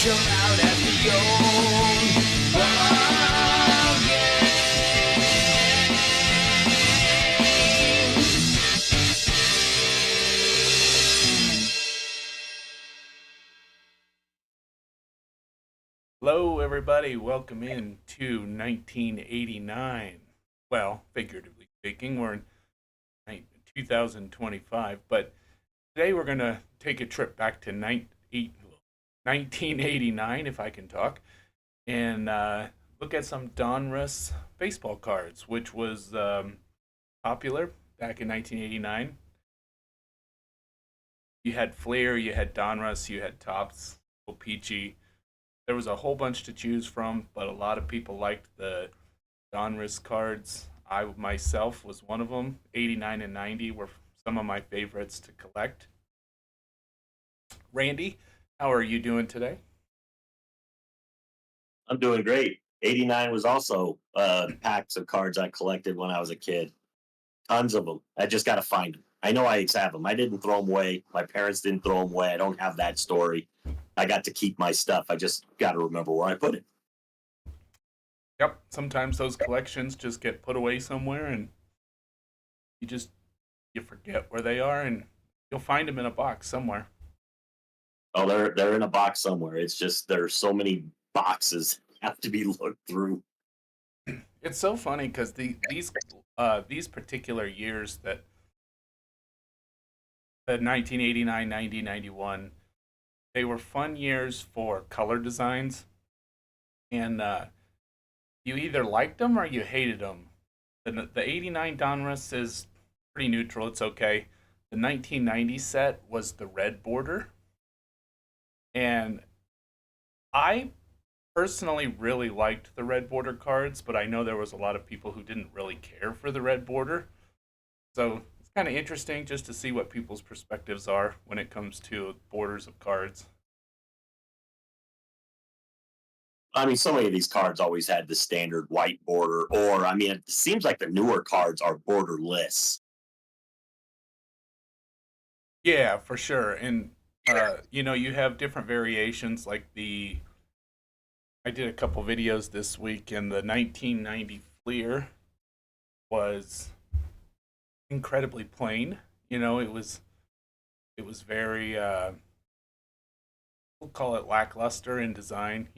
'em out at the old ball game. Hello, everybody. Welcome in to 1989. Well, figuratively speaking, we're in 2025, but today we're going to take a trip back to 1989, if I can talk, and look at some Donruss baseball cards, which was popular back in 1989. You had Fleer, you had Donruss, you had Topps, Peachy. There was a whole bunch to choose from, but a lot of people liked the Donruss cards. I myself was one of them. 89 and 90 were some of my favorites to collect. Randy, how are you doing today? I'm doing great. 89 was also packs of cards I collected when I was a kid. Tons of them. I just got to find them. I know I have them. I didn't throw them away. My parents didn't throw them away. I don't have that story. I got to keep my stuff. I just got to remember where I put it. Yep, sometimes those collections just get put away somewhere and you forget where they are and you'll find them in a box somewhere. Oh, they're in a box somewhere. It's just there's so many boxes have to be looked through. It's so funny because these particular years that the 1989, 90, 91, they were fun years for color designs, and you either liked them or you hated them. The 89 Donruss is pretty neutral, it's okay. The 1990 set was the red border, and I personally really liked the red border cards, but I know there was a lot of people who didn't really care for the red border. So it's kind of interesting just to see what people's perspectives are when it comes to borders of cards. I mean, so many of these cards always had the standard white border, or I mean, it seems like the newer cards are borderless. Yeah, for sure. And you have different variations like the I did a couple videos this week and the 1990 Fleer was incredibly plain. It was very we'll call it lackluster in design,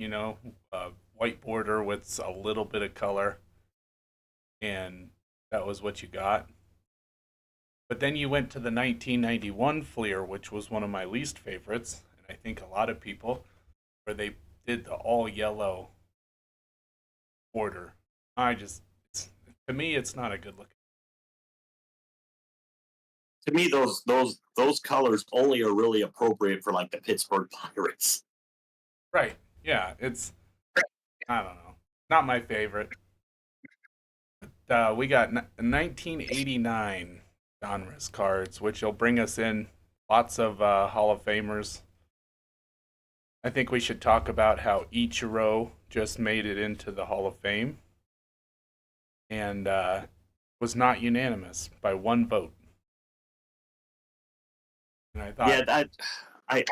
white border with a little bit of color and that was what you got. But then you went to the 1991 Fleer, which was one of my least favorites, and I think a lot of people, where they did the all yellow border. To me, it's not a good look. To me, those colors only are really appropriate for like the Pittsburgh Pirates. Right? Yeah, it's I don't know, not my favorite. We got 1989 Donruss cards, which will bring us in lots of Hall of Famers. I think we should talk about how Ichiro just made it into the Hall of Fame and was not unanimous by one vote. And I thought, Yeah, I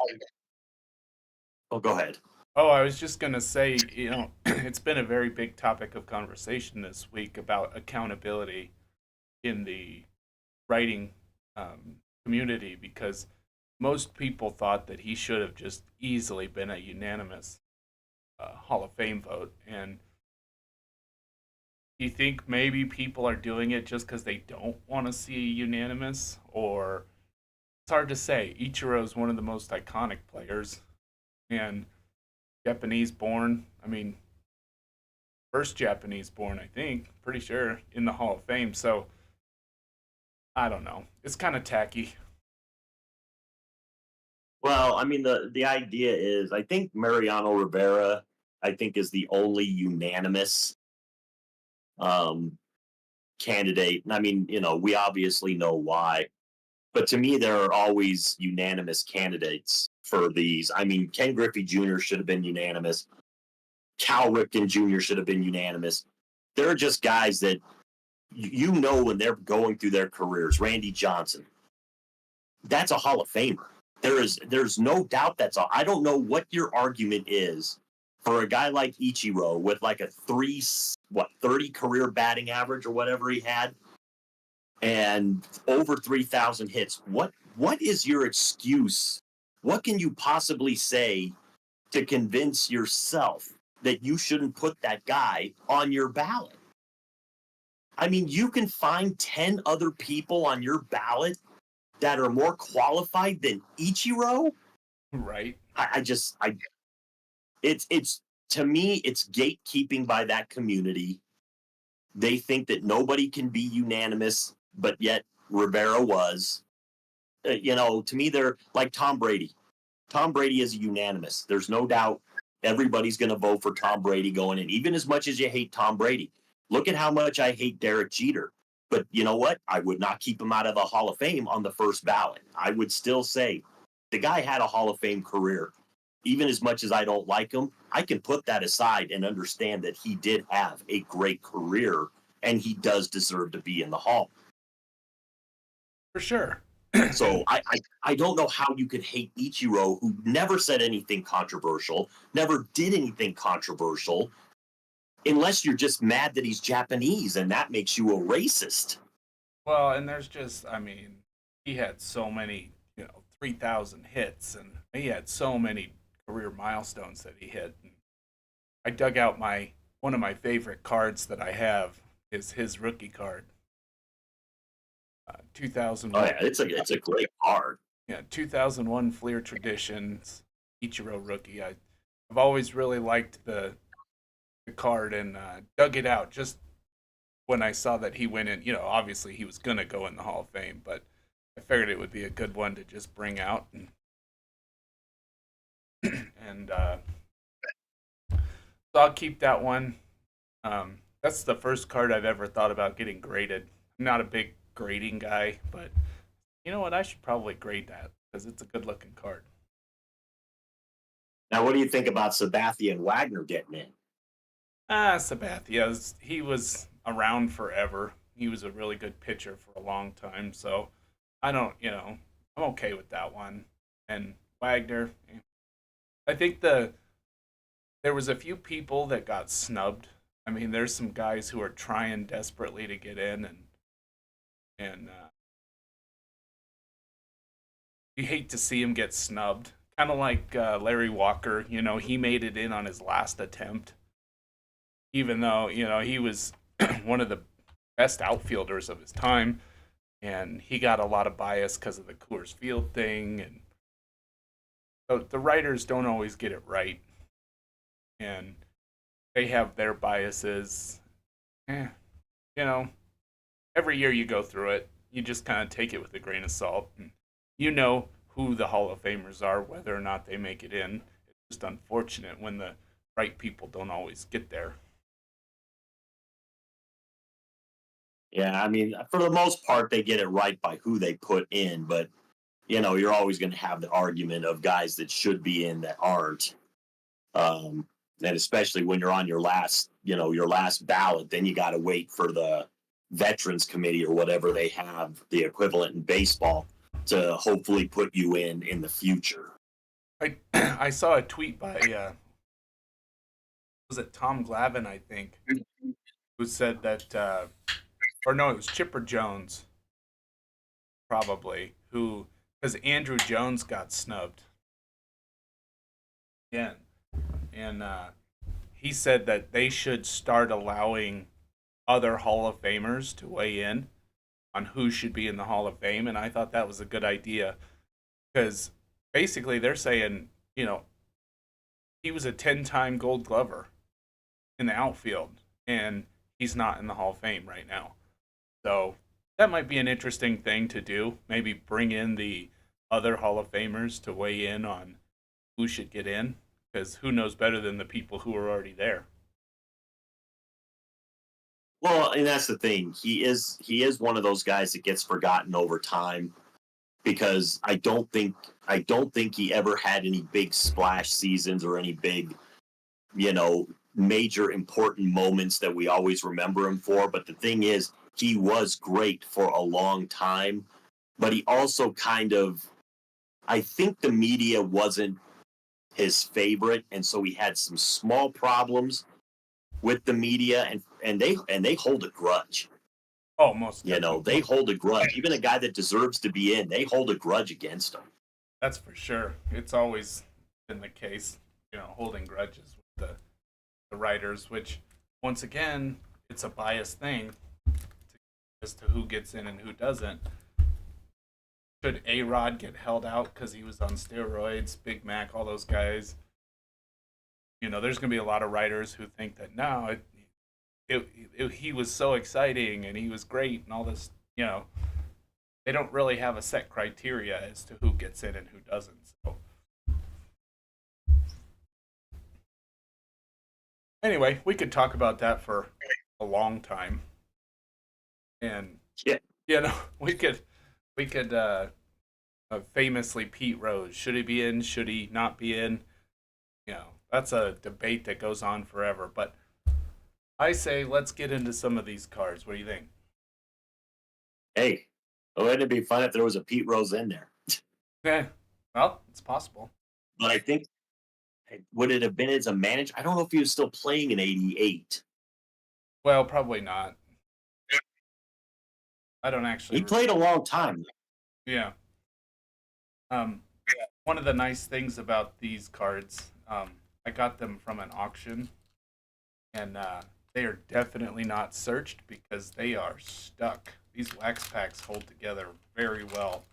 oh, go ahead. oh, I was just going to say, it's been a very big topic of conversation this week about accountability in the writing community because most people thought that he should have just easily been a unanimous Hall of Fame vote. And do you think maybe people are doing it just because they don't want to see unanimous? Or it's hard to say. Ichiro is one of the most iconic players and Japanese born. I mean, first Japanese born, I think, pretty sure, in the Hall of Fame. So I don't know. It's kind of tacky. Well, I mean, the idea is, I think Mariano Rivera, I think, is the only unanimous um, candidate. And I mean, we obviously know why, but to me, there are always unanimous candidates for these. I mean, Ken Griffey Jr. should have been unanimous. Cal Ripken Jr. should have been unanimous. There are just guys that when they're going through their careers. Randy Johnson, that's a Hall of Famer. there's no doubt that's all. I don't know what your argument is for a guy like Ichiro with like a 30 career batting average or whatever he had, and over 3,000 hits. What is your excuse? What can you possibly say to convince yourself that you shouldn't put that guy on your ballot? I mean, you can find 10 other people on your ballot that are more qualified than Ichiro. Right. It's to me, it's gatekeeping by that community. They think that nobody can be unanimous, but yet Rivera was. To me, they're like Tom Brady. Tom Brady is unanimous. There's no doubt everybody's going to vote for Tom Brady going in, even as much as you hate Tom Brady. Look at how much I hate Derek Jeter. But you know what? I would not keep him out of the Hall of Fame on the first ballot. I would still say the guy had a Hall of Fame career. Even as much as I don't like him, I can put that aside and understand that he did have a great career and he does deserve to be in the Hall. For sure. So I don't know how you could hate Ichiro, who never said anything controversial, never did anything controversial, unless you're just mad that he's Japanese and that makes you a racist. Well, and there's just, I mean, he had so many, 3,000 hits, and he had so many career milestones that he hit. And I dug out one of my favorite cards that I have is his rookie card. 2001. Oh yeah, it's a great card. Yeah, 2001 Fleer Traditions Ichiro rookie. I've always really liked the card and dug it out just when I saw that he went in. Obviously he was gonna go in the Hall of Fame, but I figured it would be a good one to just bring out and so I'll keep that one. That's the first card I've ever thought about getting graded. I'm not a big grading guy, but you know what? I should probably grade that because it's a good looking card. Now, what do you think about Sabathia Wagner getting in? Sabathia, he was around forever. He was a really good pitcher for a long time, so I don't, I'm okay with that one. And Wagner, I think there was a few people that got snubbed. I mean, there's some guys who are trying desperately to get in, and you hate to see him get snubbed. Kind of like Larry Walker, he made it in on his last attempt, even though he was one of the best outfielders of his time, and he got a lot of bias because of the Coors Field thing, and so the writers don't always get it right, and they have their biases. Every year you go through it, you just kind of take it with a grain of salt, and who the Hall of Famers are, whether or not they make it in. It's just unfortunate when the right people don't always get there. Yeah, I mean, for the most part, they get it right by who they put in, but you're always going to have the argument of guys that should be in that aren't. And especially when you're on your last ballot, then you got to wait for the Veterans Committee or whatever they have, the equivalent in baseball, to hopefully put you in the future. I saw a tweet by was it Tom Glavine, I think, who said that or no, it was Chipper Jones, probably, because Andrew Jones got snubbed. Yeah, and he said that they should start allowing other Hall of Famers to weigh in on who should be in the Hall of Fame, and I thought that was a good idea because basically they're saying, he was a 10-time Gold Glover in the outfield, and he's not in the Hall of Fame right now. So that might be an interesting thing to do. Maybe bring in the other Hall of Famers to weigh in on who should get in, because who knows better than the people who are already there. Well, and that's the thing. He is one of those guys that gets forgotten over time because I don't think he ever had any big splash seasons or any big, major important moments that we always remember him for. But the thing is, he was great for a long time, but he also kind of I think the media wasn't his favorite, and so he had some small problems with the media, and they hold a grudge. Oh, most You know, definitely. they hold a grudge. Even a guy that deserves to be in, they hold a grudge against him. That's for sure. It's always been the case, holding grudges with the writers, which, once again, it's a biased thing as to who gets in and who doesn't. Should A Rod get held out because he was on steroids, Big Mac, all those guys? There's going to be a lot of writers who think that no, he was so exciting and he was great and all this. They don't really have a set criteria as to who gets in and who doesn't. So, anyway, we could talk about that for a long time, and Yeah. we could famously Pete Rose. Should he be in? Should he not be in? That's a debate that goes on forever. But I say let's get into some of these cards. What do you think? Hey, wouldn't it be fun if there was a Pete Rose in there? Yeah, well, it's possible. But I think, would it have been as a manager? I don't know if he was still playing in '88. Well, probably not. I don't actually. He played a long time. Yeah. One of the nice things about these cards, I got them from an auction, and they are definitely not searched because they are stuck. These wax packs hold together very well.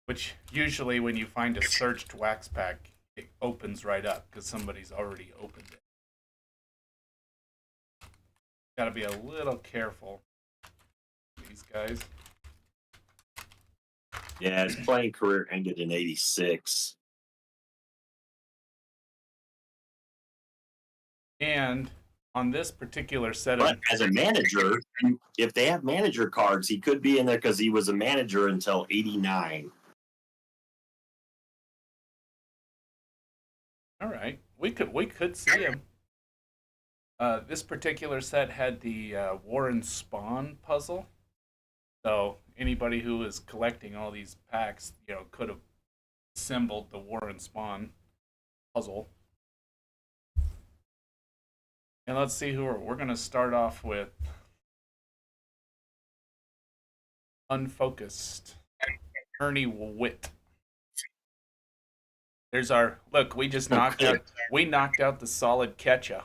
Which usually, when you find a searched wax pack, it opens right up because somebody's already opened it. Got to be a little careful. These guys. Yeah, his playing career ended in '86. And on this particular set But as a manager, if they have manager cards, he could be in there because he was a manager until '89. all right, we could see him. This particular set had the Warren Spahn puzzle, so anybody who was collecting all these packs, could have assembled the Warren Spahn puzzle. And let's see who we're going to start off with. Unfocused. Ernie Witt. There's our look. We just knocked out. We knocked out the solid catcher.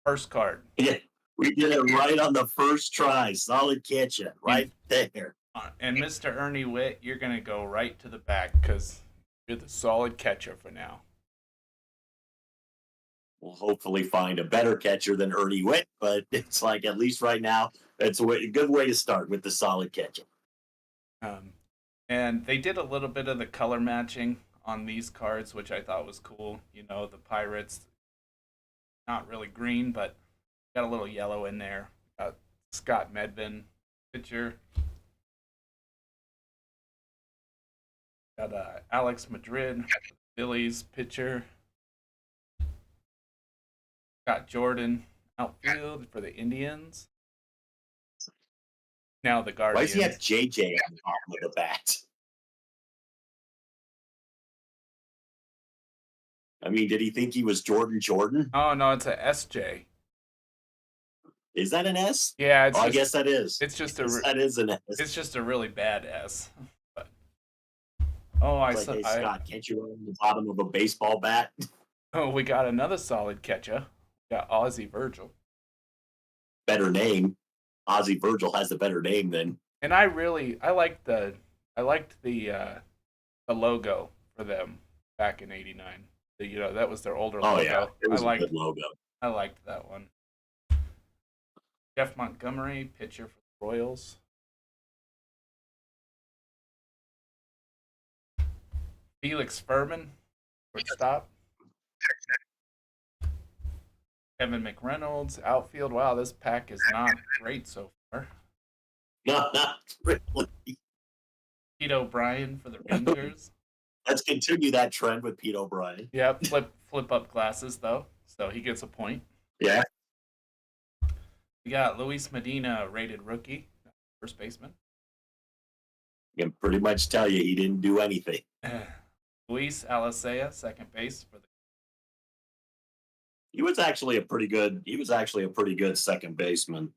First card. Yeah, we did it right on the first try. Solid catch it right there. And Mr. Ernie Witt, you're going to go right to the back because you're the solid catcher for now. We'll hopefully find a better catcher than Ernie Witt, but it's like at least right now, it's a good way to start with the solid catcher. And they did a little bit of the color matching on these cards, which I thought was cool. The Pirates, not really green, but got a little yellow in there. Got Scott Medvin pitcher. Got Alex Madrid, Phillies pitcher. Got Jordan outfield for the Indians. Now the Guardians. Why does he have JJ on the bottom of the bat? I mean, did he think he was Jordan? Oh no, it's a SJ. Is that an S? Yeah, I guess that is. It's just that is an S. It's just a really bad S. But Hey, Scott, can't you run on the bottom of a baseball bat? Oh, we got another solid catcher. We got Ozzie Virgil. Better name. Ozzie Virgil has a better name than. And I liked the logo for them back in '89. That was their older logo. Oh yeah, it was a good logo. I liked that one. Jeff Montgomery, pitcher for the Royals. Felix Furman, shortstop. Kevin McReynolds, outfield. Wow, this pack is not great so far. No, not really. Pete O'Brien for the Rangers. Let's continue that trend with Pete O'Brien. Yeah, flip up glasses though, so he gets a point. Yeah. We got Luis Medina, rated rookie, first baseman. can pretty much tell you he didn't do anything. Luis Alicea, second base for the. He was actually a pretty good second baseman.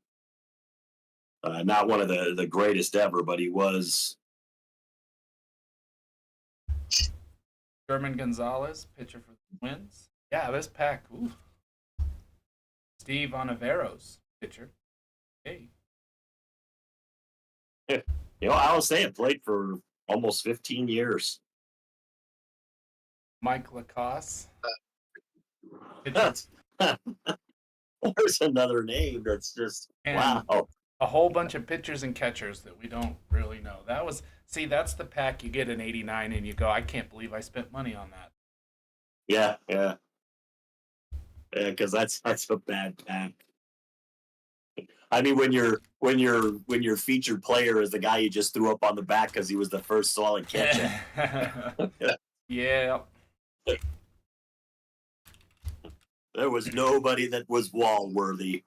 Not one of the greatest ever, but he was. German Gonzalez, pitcher for the Twins. Yeah, this pack. Ooh. Steve Oneveros, pitcher. Hey. I'll say it played for almost 15 years. Mike Lacoste. Pitcher. There's another name that's just And wow. a whole bunch of pitchers and catchers that we don't really know. That's the pack you get in '89, and you go, I can't believe I spent money on that. Yeah, because that's a bad pack. I mean, when your featured player is the guy you just threw up on the back because he was the first solid catcher. Yeah. There was nobody that was wall worthy.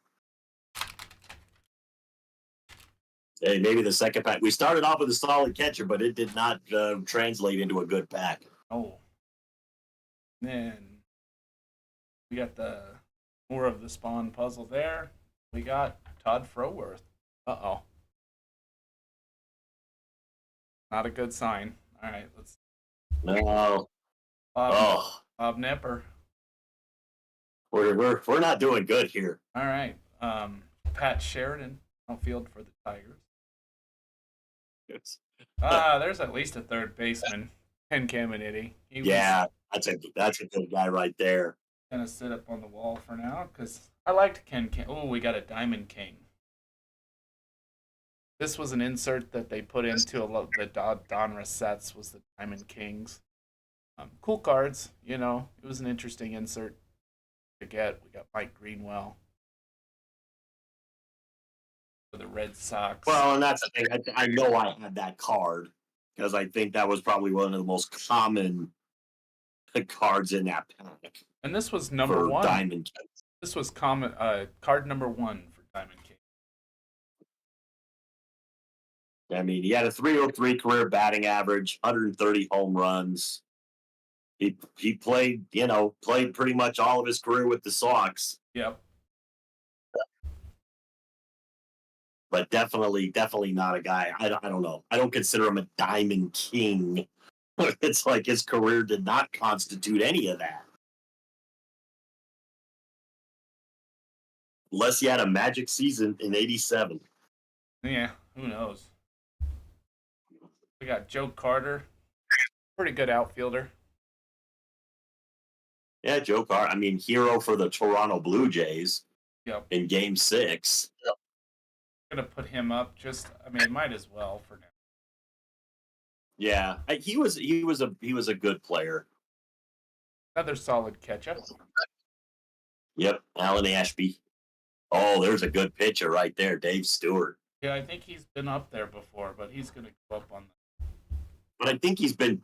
Hey, maybe the second pack. We started off with a solid catcher, but it did not translate into a good pack. Oh. Then we got the more of the Spahn puzzle there. We got Todd Froworth. Uh-oh. Not a good sign. All right, let's. No. Bob Nipper. We're not doing good here. All right. Pat Sheridan, outfield for the Tigers. There's at least a third baseman, Ken Caminiti. That's a good guy right there. Gonna sit up on the wall for now because I liked Ken. Oh, we got a Diamond King. This was an insert that they put into the Donruss sets. Was the Diamond Kings? Cool cards. It was an interesting insert to get. We got Mike Greenwell for the Red Sox. Well, and that's the thing. I know I had that card because I think that was probably one of the most common cards in that pack. And this was number one. Diamond King. This was card number one for Diamond King. I mean, he had a 303 career batting average, 130 home runs. He played pretty much all of his career with the Sox. Yep. But definitely not a guy. I don't know. I don't consider him a Diamond King. It's like his career did not constitute any of that. Unless he had a magic season in '87. Yeah, who knows? We got Joe Carter. Pretty good outfielder. Yeah, Joe Carter. I mean, hero for the Toronto Blue Jays. Yep. In Game 6. Yep. Gonna put him up. Might as well for now. Yeah, he was a good player. Another solid catch-up. Yep, Alan Ashby. Oh, there's a good pitcher right there, Dave Stewart. Yeah, I think he's been up there before, but he's gonna go up on the. But I think he's been.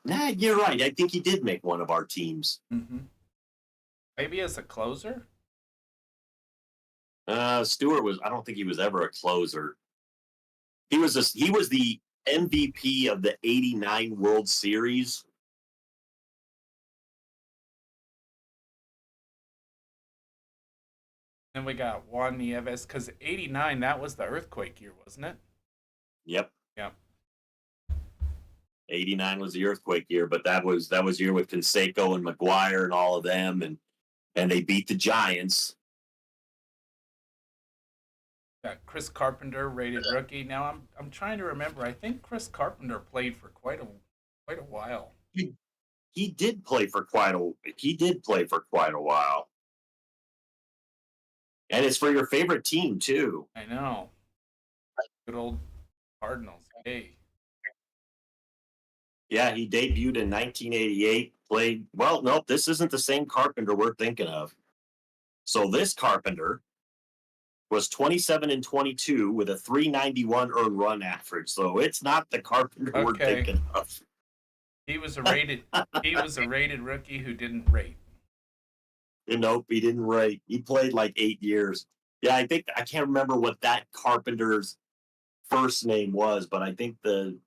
Nah, you're right. I think he did make one of our teams. Mm-hmm. Maybe as a closer. Stewart was. I don't think he was ever a closer. He was the MVP of the '89 World Series. Then we got Juan Nieves because '89 that was the earthquake year, wasn't it? Yep. Yep. '89 was the earthquake year, but that was year with Canseco and McGuire and all of them, and they beat the Giants. Got Chris Carpenter, rated rookie. Now I'm trying to remember. I think Chris Carpenter played for quite a while. He did play for quite a while. And it's for your favorite team too. I know. Good old Cardinals. Hey. Yeah, he debuted in 1988. Played well. Nope, this isn't the same Carpenter we're thinking of. So this Carpenter was 27 and 22 with a 391 earned run average. So it's not the Carpenter we're thinking of. He was a rated rookie who didn't rate. Nope, he didn't rate. He played like 8 years. Yeah, I can't remember what that Carpenter's first name was, but I think the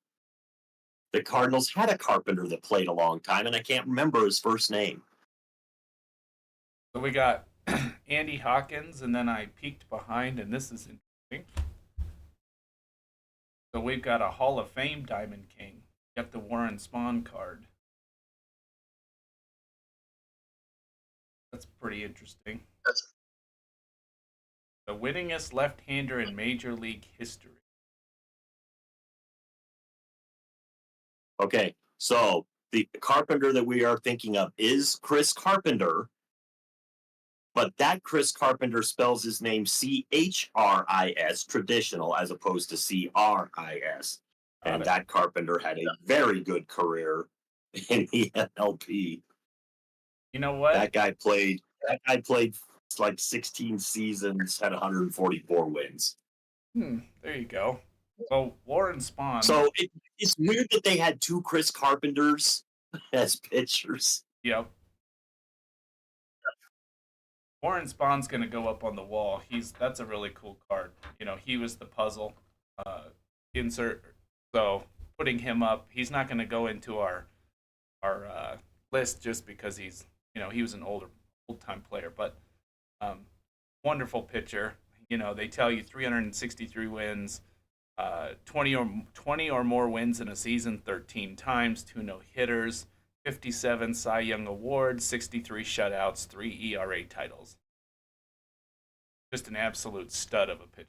the Cardinals had a carpenter that played a long time, and I can't remember his first name. So we got Andy Hawkins, and then I peeked behind, and this is interesting. So we've got a Hall of Fame Diamond King. You got the Warren Spahn card. That's pretty interesting. The winningest left-hander in Major League history. Okay, so the carpenter that we are thinking of is Chris Carpenter, but that Chris Carpenter spells his name Chris, traditional, as opposed to Cris. And that Carpenter had a very good career in the MLB. You know what? That guy played like 16 seasons, had 144 wins. There you go. Well, Warren Spahn. So it's weird that they had two Chris Carpenters as pitchers. Yep. Warren Spahn's going to go up on the wall. That's a really cool card. You know, he was the puzzle insert. So putting him up, he's not going to go into our list just because he was an old-time player, but wonderful pitcher. You know, they tell you 363 wins, 20 or more wins in a season 13 times, 2 no-hitters, 57 Cy Young Awards, 63 shutouts, 3 ERA titles. Just an absolute stud of a pitcher.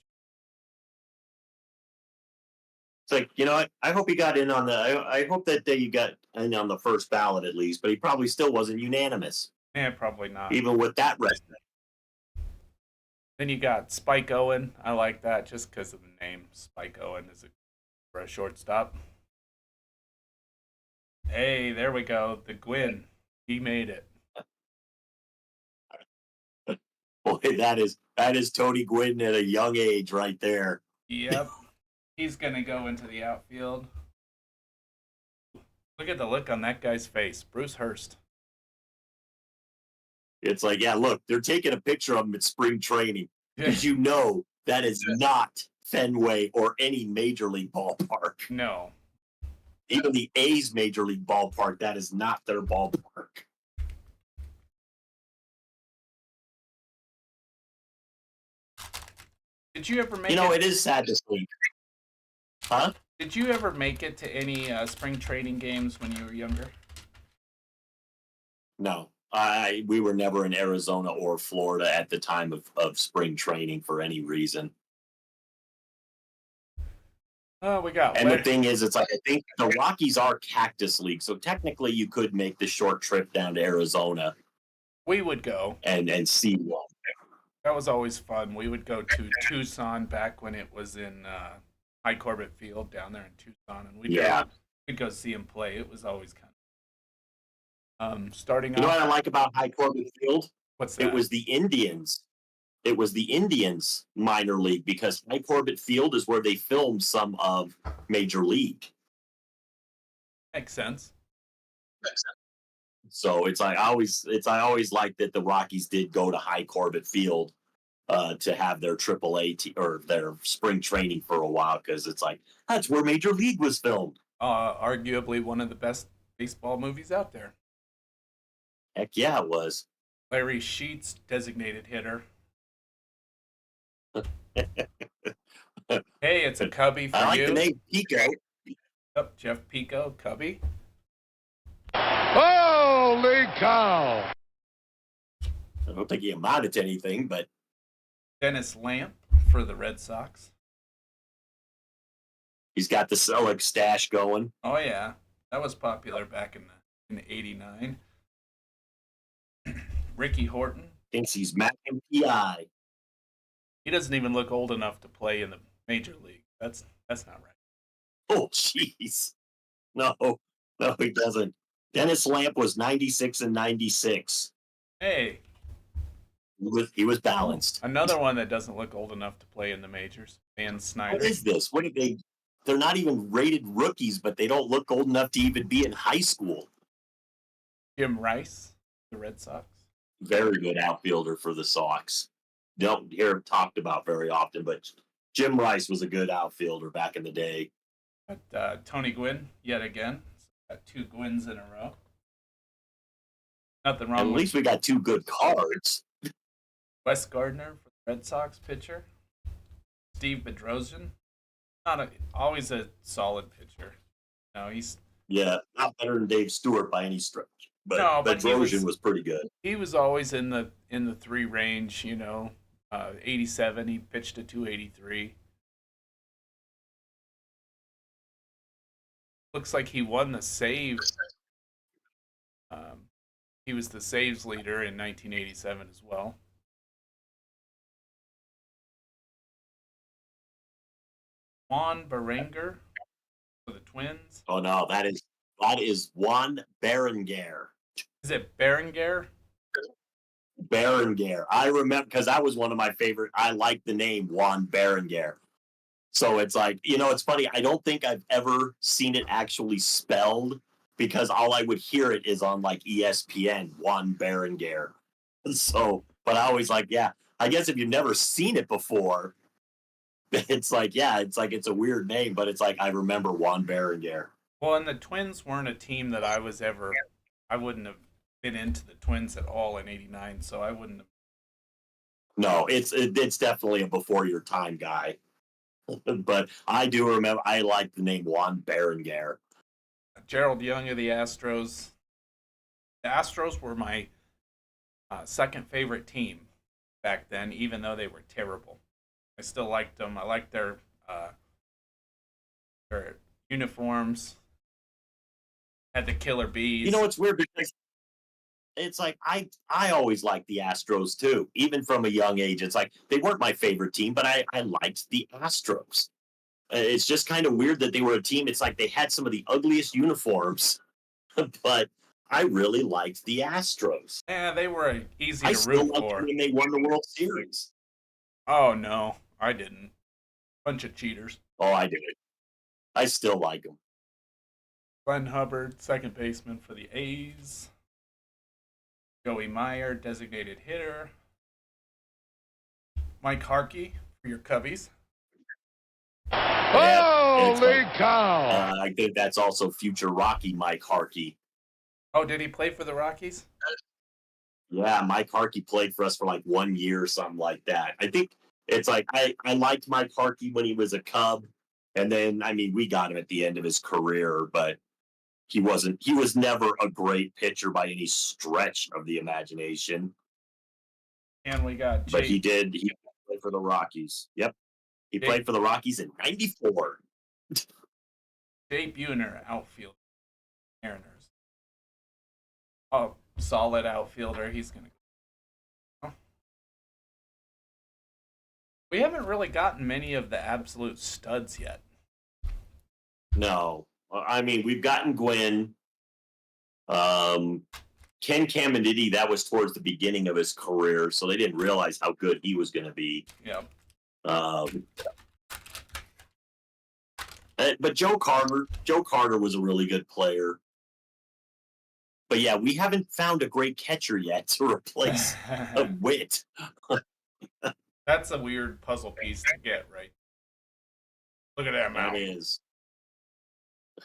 It's like, you know what? I hope he got in on I hope that you got in on the first ballot at least, but he probably still wasn't unanimous. Probably not. Even with that resume. Then you got Spike Owen. I like that just because of the name. Spike Owen is for a shortstop. Hey, there we go. The Gwyn. He made it. Boy, that is Tony Gwynn at a young age right there. Yep. He's going to go into the outfield. Look at the look on that guy's face. Bruce Hurst. It's like, yeah, look, they're taking a picture of him at spring training because you know that is not Fenway or any major league ballpark. No. Even the A's major league ballpark, that is not their ballpark. Did you ever make it is sad to see. Huh? Did you ever make it to any spring training games when you were younger? No. We were never in Arizona or Florida at the time of spring training for any reason. Oh, we got. And the thing is, it's like, I think the Rockies are Cactus League, so technically you could make the short trip down to Arizona. We would go and see one. That was always fun. We would go to Tucson back when it was in High Corbett Field down there in Tucson, and we'd go see him play. It was always kind of starting. You know what I like about High Corbett Field? What's that? It was the Indians. It was the Indians minor league because High Corbett Field is where they filmed some of Major League. Makes sense. So I always liked that the Rockies did go to High Corbett Field to have their AAA or their spring training for a while because it's like that's where Major League was filmed. Arguably one of the best baseball movies out there. Heck yeah, it was. Larry Sheets, designated hitter. Hey, it's a Cubby for you. I like the name Pico. Yep, Jeff Pico, Cubby. Holy cow! I don't think he amounted to anything, but Dennis Lamp for the Red Sox. He's got the Selig stash going. Oh yeah, that was popular back in '89. Ricky Horton thinks he's Magnum PI. He doesn't even look old enough to play in the major league. That's not right. Oh jeez, no, he doesn't. Dennis Lamp was 96 and 96. Hey, he was balanced. Another one that doesn't look old enough to play in the majors. Van Snyder. What is this? What did they? They're not even rated rookies, but they don't look old enough to even be in high school. Jim Rice, the Red Sox. Very good outfielder for the Sox. Don't hear him talked about very often, but Jim Rice was a good outfielder back in the day. But Tony Gwynn, yet again. Got 2 Gwynns in a row. Nothing At wrong with least we got 2 good cards. Wes Gardner for the Red Sox pitcher. Steve Bedrosian. Always a solid pitcher. No, he's not better than Dave Stewart by any stretch. But no, but Bedrosian was pretty good. he was always in the 3 range. 87. He pitched a 283. Looks like he won the save. He was the saves leader in 1987 as well. Juan Berenger for the Twins. Oh no, that is Juan Berenger. Is it Berenger? Berenger. I remember because that was one of my favorite. I like the name Juan Berenger. So it's like, it's funny. I don't think I've ever seen it actually spelled because all I would hear it is on like ESPN, Juan Berenger. So, but I always like, I guess if you've never seen it before, it's like, it's a weird name, but it's like, I remember Juan Berenger. Well, and the Twins weren't a team that I wouldn't have been into the Twins at all in '89, so I wouldn't have. No, it's definitely a before your time guy. But I do remember, I like the name Juan Berenger. Gerald Young of the Astros. The Astros were my second favorite team back then, even though they were terrible. I still liked them. I liked their uniforms. Had the killer bees. It's weird because it's like I always liked the Astros too, even from a young age. It's like they weren't my favorite team, but I liked the Astros. It's just kind of weird that they were a team. It's like they had some of the ugliest uniforms, but I really liked the Astros. Yeah, they were easy I to still root loved for. when they won the World Series. Oh no, I didn't. Bunch of cheaters. Oh, I did. I still like them. Glenn Hubbard, second baseman for the A's. Joey Meyer, designated hitter. Mike Harkey for your Cubbies. Holy cow! I think that's also future Rocky Mike Harkey. Oh, did he play for the Rockies? Yeah, Mike Harkey played for us for like 1 year or something like that. I think it's like I liked Mike Harkey when he was a Cub, and then we got him at the end of his career, but he was never a great pitcher by any stretch of the imagination. And we got But he played for the Rockies. Yep. He played for the Rockies in '94. Jay Buhner, outfield. Mariners. Oh, solid outfielder. He's going to. We haven't really gotten many of the absolute studs yet. No. We've gotten Gwynn. Ken Caminiti, that was towards the beginning of his career, so they didn't realize how good he was going to be. Yep. But Joe Carter was a really good player. But yeah, we haven't found a great catcher yet to replace Witt. That's a weird puzzle piece to get, right? Look at that mouth. It is.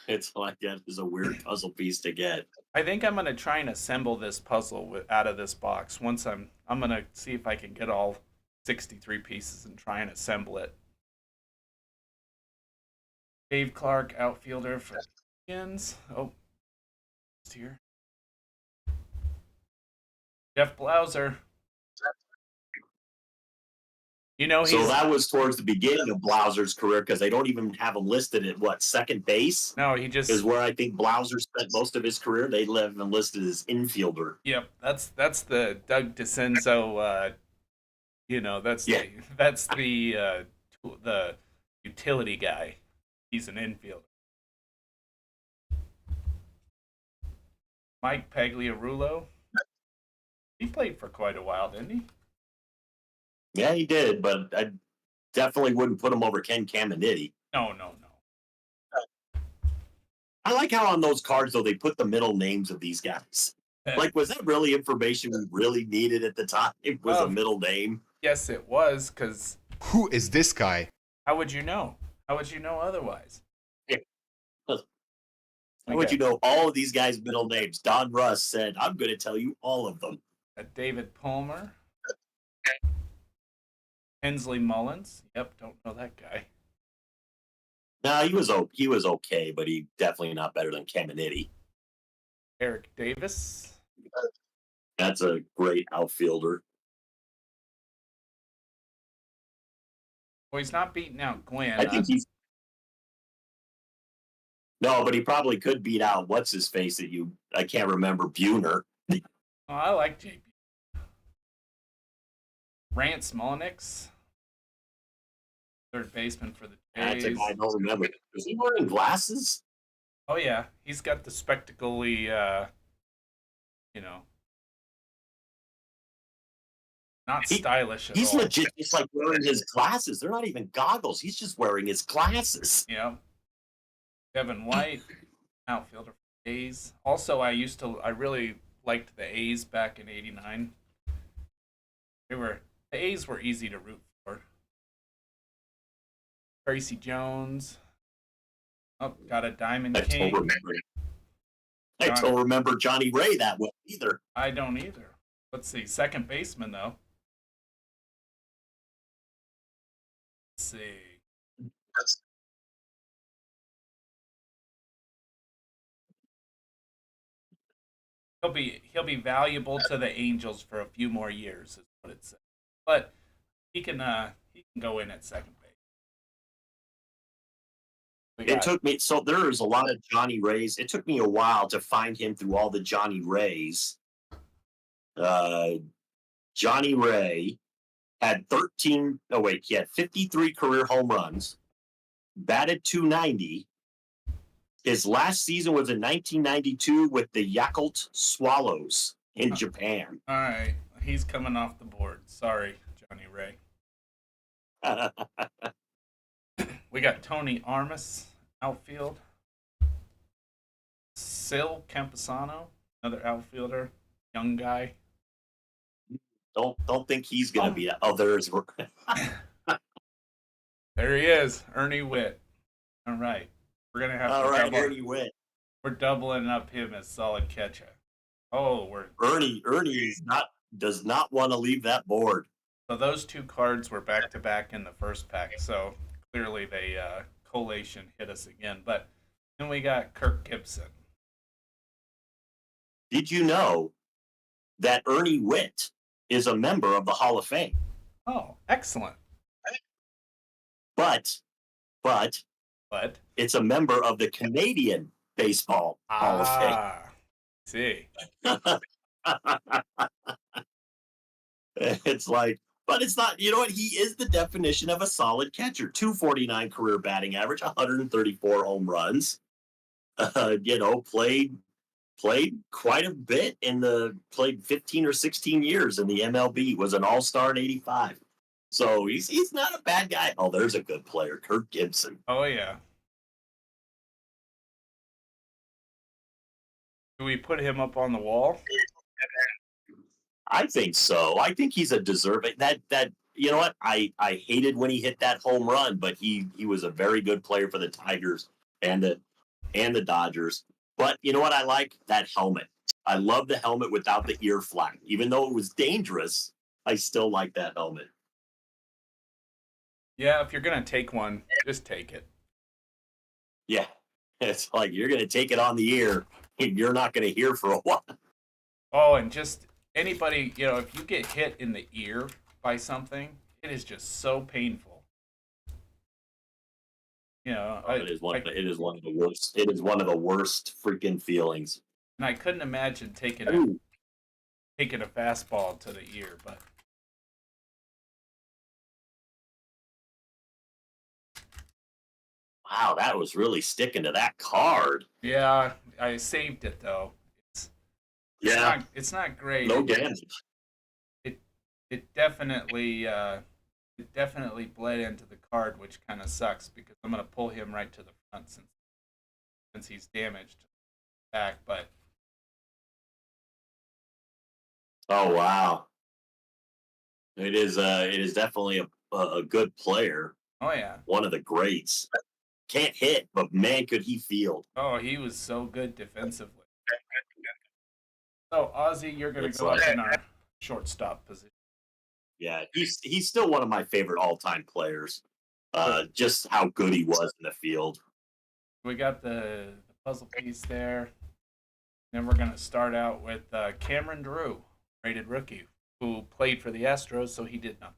It's like that is a weird puzzle piece to get. I think I'm gonna try and assemble this puzzle out of this box. Once I'm gonna see if I can get all 63 pieces and try and assemble it. Dave Clark, outfielder for the Indians. Oh, it's here. Jeff Blauser. So that was towards the beginning of Blauser's career because they don't even have him listed at second base? No, he just is where I think Blauser spent most of his career. They have him listed as infielder. Yep, that's the Doug DeCenzo. That's the utility guy. He's an infielder. Mike Pagliarulo. He played for quite a while, didn't he? Yeah, he did, but I definitely wouldn't put him over Ken Caminiti. No. I like how on those cards, though, they put the middle names of these guys. Like, was that really information we really needed at the time? It was a middle name? Yes, it was, because... Who is this guy? How would you know? How would you know otherwise? How We would got you know all of these guys' middle names? Donruss said, I'm going to tell you all of them. David Palmer, Hensley Mullins. Yep, don't know that guy. No, he was okay, but he definitely not better than Caminiti. Eric Davis. That's a great outfielder. Well, he's not beating out Glenn. I think he's no, but he probably could beat out what's his face that I can't remember Buhner. Oh, I like JP. Rance Mulliniks, third baseman for the That's a Jays. guy I don't remember. Is he wearing glasses? Oh yeah, he's got the spectacly, you know, not stylish at He's all. legit just like wearing his glasses. They're not even goggles. He's just wearing his glasses. Yeah. Devin White, outfielder for the A's. Also, I really liked the A's back in '89. The A's were easy to root for. Tracy Jones. Oh, got a Diamond King. I don't remember Johnny Ray that well either. I don't either. Let's see. Second baseman, though. Let's see. He'll be valuable to the Angels for a few more years, is what it says. But he can go in at second base. It took me there's a lot of Johnny Rays. It took me a while to find him through all the Johnny Rays. Johnny Ray had he had 53 career home runs, batted .290. His last season was in 1992 with the Yakult Swallows in Japan. All right, he's coming off the board. Sorry, Johnny Ray. We got Tony Armas, outfield. Sil Campusano, another outfielder, young guy. Don't think he's gonna be that. Oh, there's there he is, Ernie Witt. All right, we're gonna have to double. Ernie Witt. We're doubling up him as solid catcher. Oh, Ernie does not want to leave that board. So those two cards were back to back in the first pack. So clearly they collation hit us again. But then we got Kirk Gibson. Did you know that Ernie Witt is a member of the Hall of Fame? Oh, excellent. But it's a member of the Canadian Baseball Hall of Fame. See. It's like, but it's not, you know what? He is the definition of a solid catcher. 249 career batting average, 134 home runs. Played quite a bit played 15 or 16 years in the MLB, was an all-star in 85. So he's not a bad guy. Oh, there's a good player, Kirk Gibson. Oh, yeah. Do we put him up on the wall? I think so. I think he's a deserving that you know what? I hated when he hit that home run, but he was a very good player for the Tigers and the Dodgers. But you know what I like? That helmet. I love the helmet without the ear flap. Even though it was dangerous, I still like that helmet. Yeah, if you're going to take one, just take it. Yeah. It's like you're going to take it on the ear and you're not going to hear for a while. Oh, and just anybody, if you get hit in the ear by something, it is just so painful. It is one of the worst. It is one of the worst freaking feelings. And I couldn't imagine taking a fastball to the ear, but wow, that was really sticking to that card. yeah, I saved it though. It's not great. No damage. It definitely bled into the card, which kind of sucks because I'm gonna pull him right to the front since he's damaged back. But oh wow, it is definitely a good player. oh yeah, One of the greats. can't hit, but man, could he field. Oh, he was so good defensively. So, Ozzy, you're going to It's go up like, in our shortstop position. yeah, he's still one of my favorite all-time players. Just how good he was in the field. We got the puzzle piece there. Then we're going to start out with Cameron Drew, rated rookie, who played for the Astros, so he did nothing.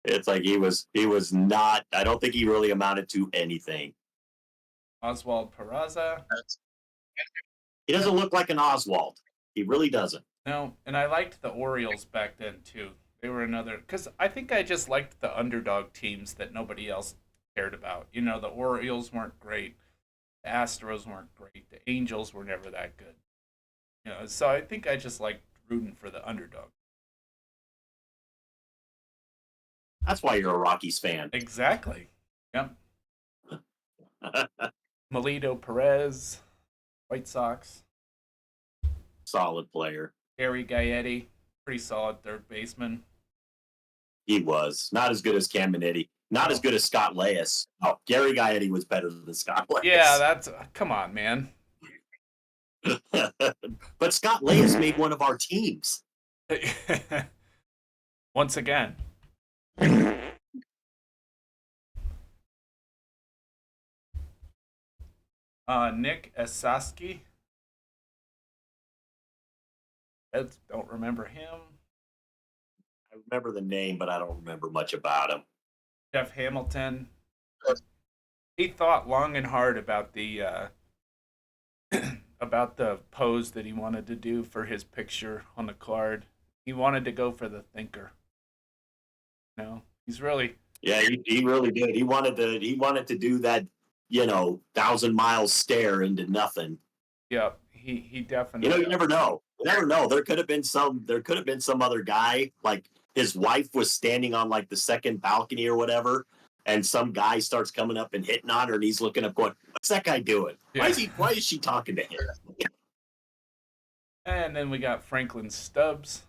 It's like he was not. I don't think he really amounted to anything. Oswald Peraza. He doesn't look like an Oswald. He really doesn't. No, and I liked the Orioles back then too. They were another, because I think I just liked the underdog teams that nobody else cared about. You know, the Orioles weren't great, the Astros weren't great, the Angels were never that good. You know, so I think I just liked rooting for the underdog. That's why you're a Rockies fan. Exactly. Yep. Melito Perez, White Sox. Solid player. Gary Gaetti, pretty solid third baseman. He was not as good as Cam Minetti, not as good as Scott Leyes. Oh, Gary Gaetti was better than Scott Leyes. Yeah, that's come on, man. But Scott Leyes made one of our teams. Once again. Nick Esaski. I don't remember him. I remember the name, but I don't remember much about him. Jeff Hamilton. He thought long and hard about the about the pose that he wanted to do for his picture on the card. He wanted to go for the thinker. No, he's really. Yeah, he really did. He wanted to do that, 1,000-mile stare into nothing. Yeah, he definitely. You never know. You never know. There could have been some other guy, like his wife was standing on like the second balcony or whatever, and some guy starts coming up and hitting on her, and he's looking up going, "What's that guy doing? Yeah. Why is she talking to him?" And then we got Franklin Stubbs.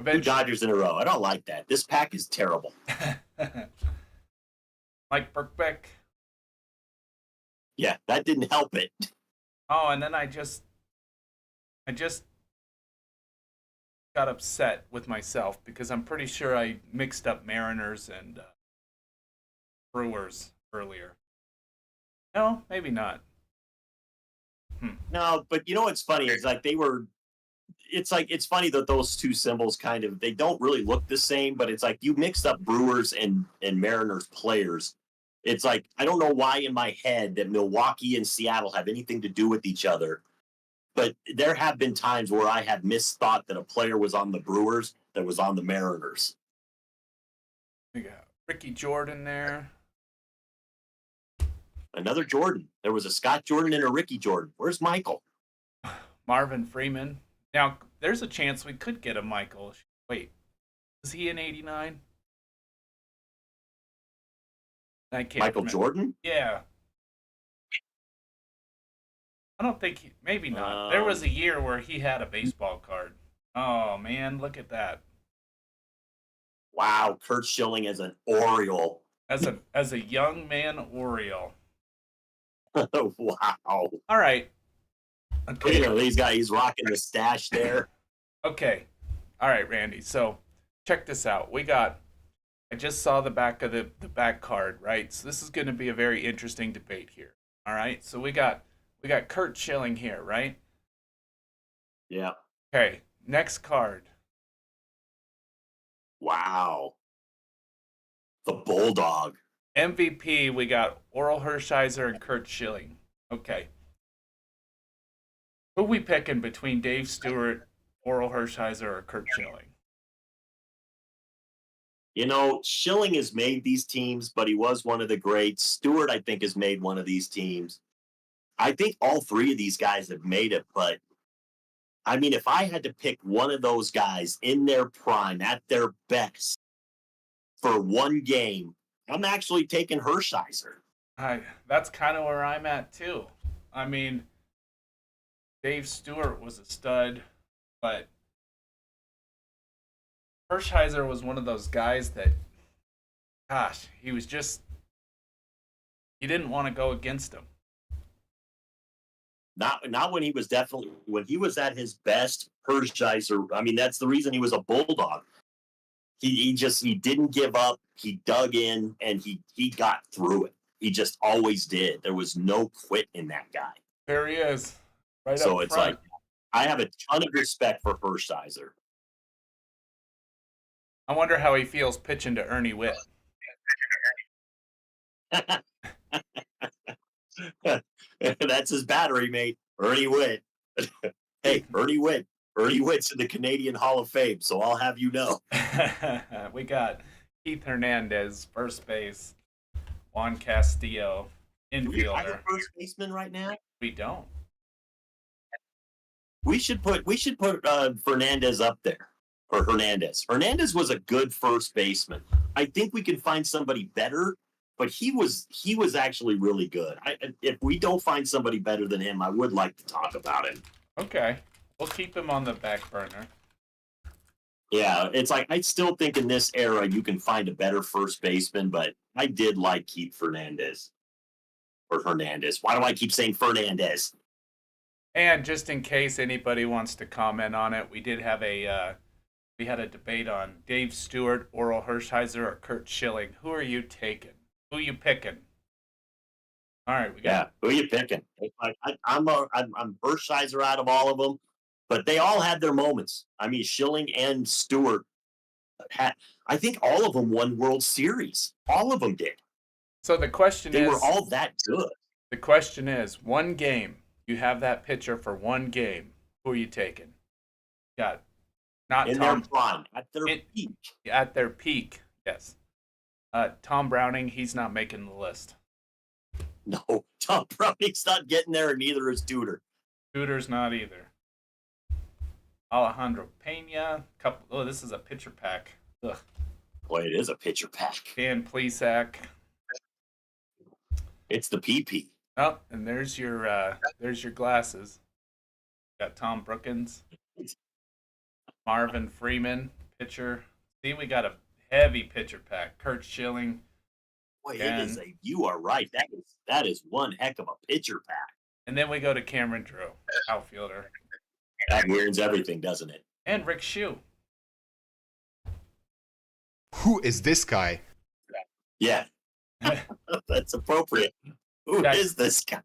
Two Dodgers in a row. I don't like that. This pack is terrible. Mike Birkbeck. Yeah, that didn't help it. Oh, and then I just got upset with myself because I'm pretty sure I mixed up Mariners and Brewers earlier. No, maybe not. No, but you know what's funny is like it's funny that those two symbols they don't really look the same, but it's like you mixed up Brewers and Mariners players. It's like I don't know why in my head that Milwaukee and Seattle have anything to do with each other, but there have been times where I have misthought that a player was on the Brewers that was on the Mariners. We got Ricky Jordan there. Another Jordan. There was a Scott Jordan and a Ricky Jordan. Where's Michael? Marvin Freeman. Now, there's a chance we could get a Michael. Wait, was he in '89? I can't Michael remember. Jordan? Yeah. I don't think maybe not. There was a year where he had a baseball card. Oh man, look at that. Wow, Kurt Schilling as an Oriole. As a young man Oriole. Wow. All right. Okay. He's rocking the stash there. Okay. All right, Randy. So check this out. I just saw the back of the back card, right? So this is going to be a very interesting debate here. All right. So we got Kurt Schilling here, right? Yeah. Okay. Next card. Wow. The Bulldog. MVP, we got Oral Hershiser and Kurt Schilling. Okay. Who we picking between Dave Stewart, Oral Hershiser, or Kurt Schilling? Schilling has made these teams, but he was one of the greats. Stewart, I think, has made one of these teams. I think all three of these guys have made it, but I mean, if I had to pick one of those guys in their prime, at their best, for one game, I'm actually taking Hershiser. That's kind of where I'm at, too. I mean, Dave Stewart was a stud, but Hershiser was one of those guys that, gosh, he was just, you didn't want to go against him. Not when he was at his best. Hershiser. I mean, that's the reason he was a bulldog. He didn't give up. He dug in and he got through it. He just always did. There was no quit in that guy. There he is, right So up it's front. like I have a ton of respect for Hershiser. I wonder how he feels pitching to Ernie Witt. That's his battery mate, Ernie Witt. Hey, Ernie Witt. Ernie Witt's in the Canadian Hall of Fame, so I'll have you know. We got Keith Hernandez, first base. Juan Castillo, Do we have a infielder. first baseman right now? We don't. We should put Fernandez up there, or Hernandez. Hernandez was a good first baseman. I think we can find somebody better, but he was actually really good. If we don't find somebody better than him, I would like to talk about him. Okay. We'll keep him on the back burner. Yeah, it's like I still think in this era you can find a better first baseman, but I did like Keith Fernandez or Hernandez. Why do I keep saying Fernandez? And just in case anybody wants to comment on it, we did have we had a debate on Dave Stewart, Oral Hershiser, or Kurt Schilling. Who are you taking? Who are you picking? All right, we got Who are you picking? I'm Hershiser out of all of them, but they all had their moments. I mean, Schilling and Stewart had. I think all of them won World Series. All of them did. So the question They is, were all that good. the question is, one game. You have that pitcher for one game. Who are you taking? Got not In Tom their prime, at their peak. at their peak. Yes. Tom Browning, he's not making the list. No, Tom Browning's not getting there, and neither is Duder. Shooter's not either. Alejandro Pena. Oh, this is a pitcher pack. Ugh. Boy, it is a pitcher pack. Dan Plesac. It's the PP. Oh, and there's your glasses. Got Tom Brookins. Marvin Freeman, pitcher. See, we got a heavy pitcher pack. Kurt Schilling. Boy, And- you are right. That is one heck of a pitcher pack. And then we go to Cameron Drew, outfielder. That weirds everything, doesn't it? And Rick Shue. Who is this guy? Yeah. That's appropriate. Who is this guy?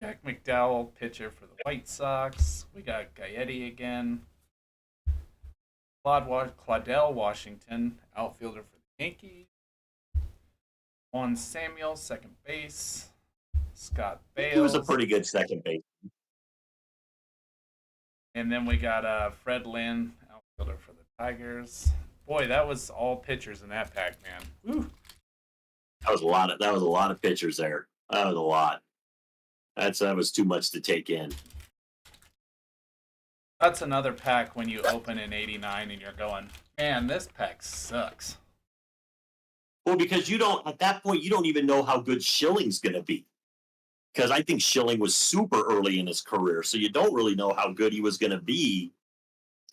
Jack McDowell, pitcher for the White Sox. We got Gaetti again. Claudell Washington, outfielder for the Yankees. Juan Samuel, second base. Scott Bales. He was a pretty good second base. And then we got Fred Lynn, outfielder for the Tigers. Boy, that was all pitchers in that pack, man. Woo. That was a lot of pitchers there. That was a lot. That was too much to take in. That's another pack when you open in 89 and you're going, man, this pack sucks. Well, because at that point, you don't even know how good Schilling's going to be. Because I think Schilling was super early in his career, so you don't really know how good he was going to be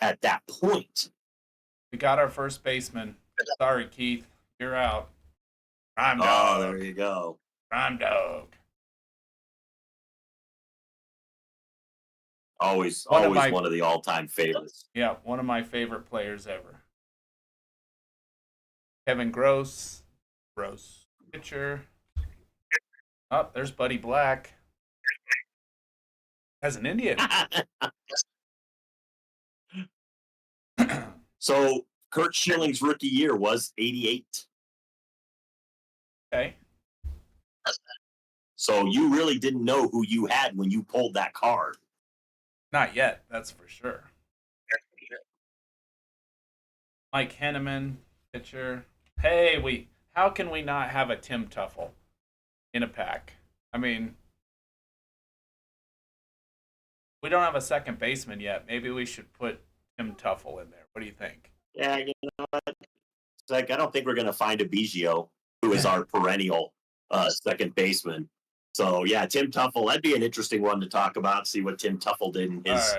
at that point. We got our first baseman. Sorry, Keith. You're out. Prime Oh, dog. there you go. Prime dog. Always One one of of the all-time favorites. Yeah, one of my favorite players ever. Kevin Gross. Pitcher. Oh, there's Buddy Black. As an Indian. So Kurt Schilling's rookie year was 88. Okay. So you really didn't know who you had when you pulled that card. Not yet, that's for sure. Mike Henneman, pitcher. Hey, how can we not have a Tim Tuffle in a pack? I mean, we don't have a second baseman yet. Maybe we should put Tim Tuffle in there. What do you think? Yeah, you know what? It's like I don't think we're going to find a Biggio, who is our perennial second baseman. So yeah, Tim Tuffle. That'd be an interesting one to talk about. See what Tim Tuffle did in his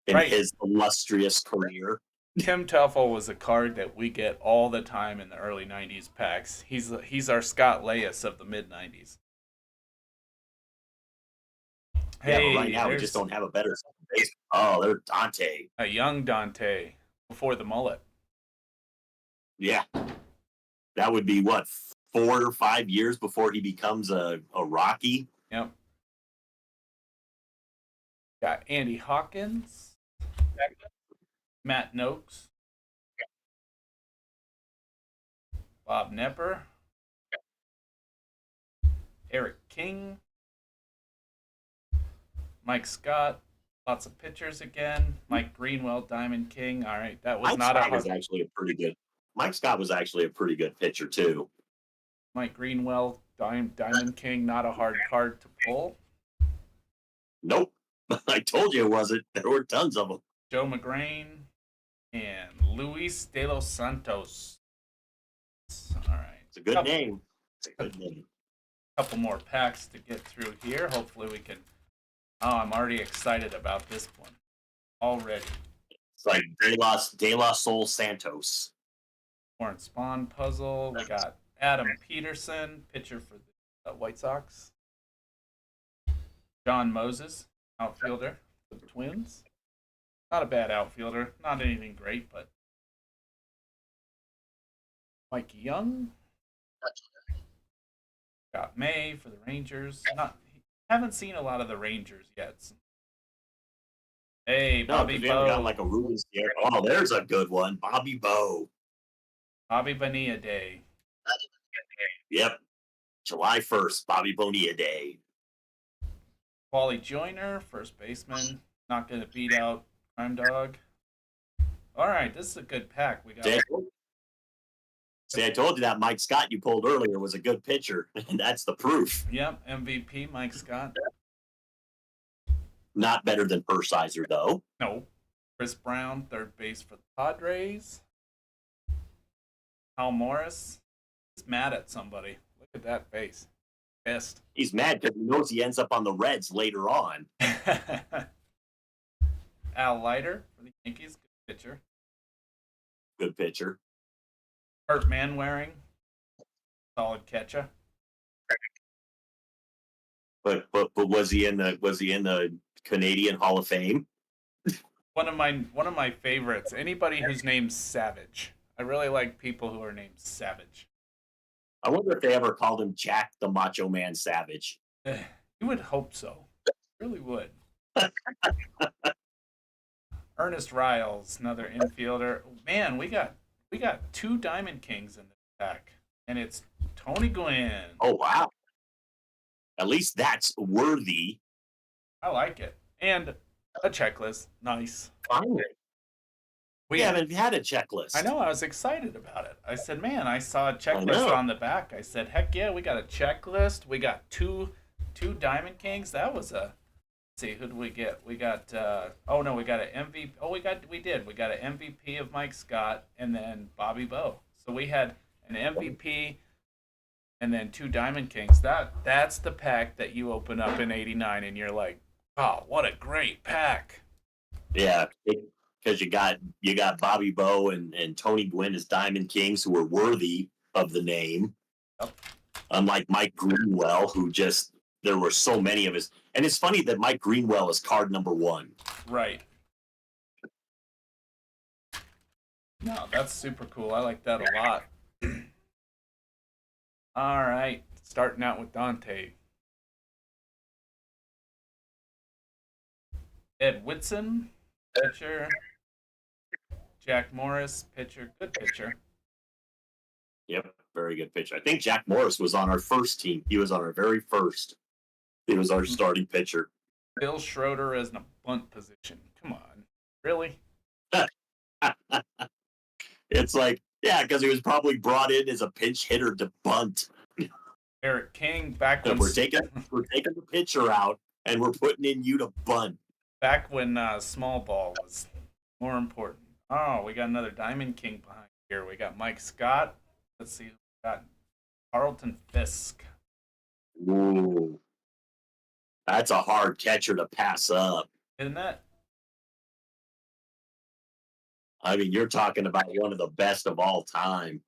All right. his illustrious career. Tim Teufel was a card that we get all the time in the early '90s packs. He's our Scott Leyes of the mid '90s. Yeah, but Hey, right now we there's just don't have a better second baseman. Oh, there's Dante. a young Dante before the mullet. Yeah, that would be what 4 or 5 years before he becomes a Rocky. Yep. Got Andy Hawkins, Matt Noakes, Bob Nepper, Eric King, Mike Scott. Lots of pitchers again. Mike Greenwell, Diamond King. All right, that was Mike not Scott a was actually a pretty good. Mike Scott was actually a pretty good pitcher too. Mike Greenwell, Diamond King. Not a hard card to pull. Nope, I told you it wasn't. There were tons of them. Joe McGrain and Luis de los Santos. All right, It's a good name. It's a good name. couple more packs to get through here. Hopefully we can. Oh, I'm already excited about this one. Already. It's like De La Sol Santos. Warren Spahn puzzle. We got Adam Peterson, pitcher for the White Sox. John Moses, outfielder for the Twins. Not a bad outfielder. Not anything great, but. Mike Young. Got May for the Rangers. Haven't seen a lot of the Rangers yet. Hey, No, Bobby we haven't got Bowe. like a Rubens here. Oh, there's a good one. Bobby Bowe. Bobby Bonilla Day. Yep. July 1st, Bobby Bonilla Day. Wally Joyner, first baseman. Not going to beat out Crime Dog. All right, this is a good pack. We got. See, I told you that Mike Scott you pulled earlier was a good pitcher, and that's the proof. Yep, MVP Mike Scott. Not better than Persizer, though. No. Chris Brown, third base for the Padres. Hal Morris. He's mad at somebody. Look at that face. Pissed. He's mad because he knows he ends up on the Reds later on. Al Leiter for the Yankees. Good pitcher. Good pitcher. Kurt Manwaring. Solid catcher. But was he in the Canadian Hall of Fame? One of my favorites. Anybody whose name's Savage. I really like people who are named Savage. I wonder if they ever called him Jack the Macho Man Savage. You would hope so. Really would. Ernest Riles, another infielder. Man, we got two Diamond Kings in this pack, and it's Tony Gwynn. Oh wow! At least that's worthy. I like it, and a checklist. Nice. Finally, we haven't had a checklist. I know. I was excited about it. I said, "Man, I saw a checklist on the back." I said, "Heck yeah, we got a checklist. We got two Diamond Kings. That was a." See, who did we get? We got we got an MVP. Oh, we got an MVP of Mike Scott and then Bobby Bowe. So we had an MVP and then two Diamond Kings. That's the pack that you open up in '89 and you're like, oh, what a great pack. Yeah, because you got Bobby Bowe and Tony Gwynn as Diamond Kings who were worthy of the name. Yep. Unlike Mike Greenwell, who just there were so many of his. And it's funny that Mike Greenwell is card number 1. Right. No, that's super cool. I like that a lot. All right. Starting out with Dante. Ed Whitson, pitcher. Jack Morris, pitcher. Good pitcher. Yep, very good pitcher. I think Jack Morris was on our first team. He was on our very first. He was our starting pitcher. Bill Schroeder as in a bunt position. Come on. Really? It's like, yeah, because he was probably brought in as a pinch hitter to bunt. Eric King back when We're taking the pitcher out and we're putting in you to bunt. small ball was more important. Oh, we got another Diamond King behind here. We got Mike Scott. Let's see. We got Carlton Fisk. Ooh. That's a hard catcher to pass up. Isn't that? I mean, you're talking about one of the best of all time.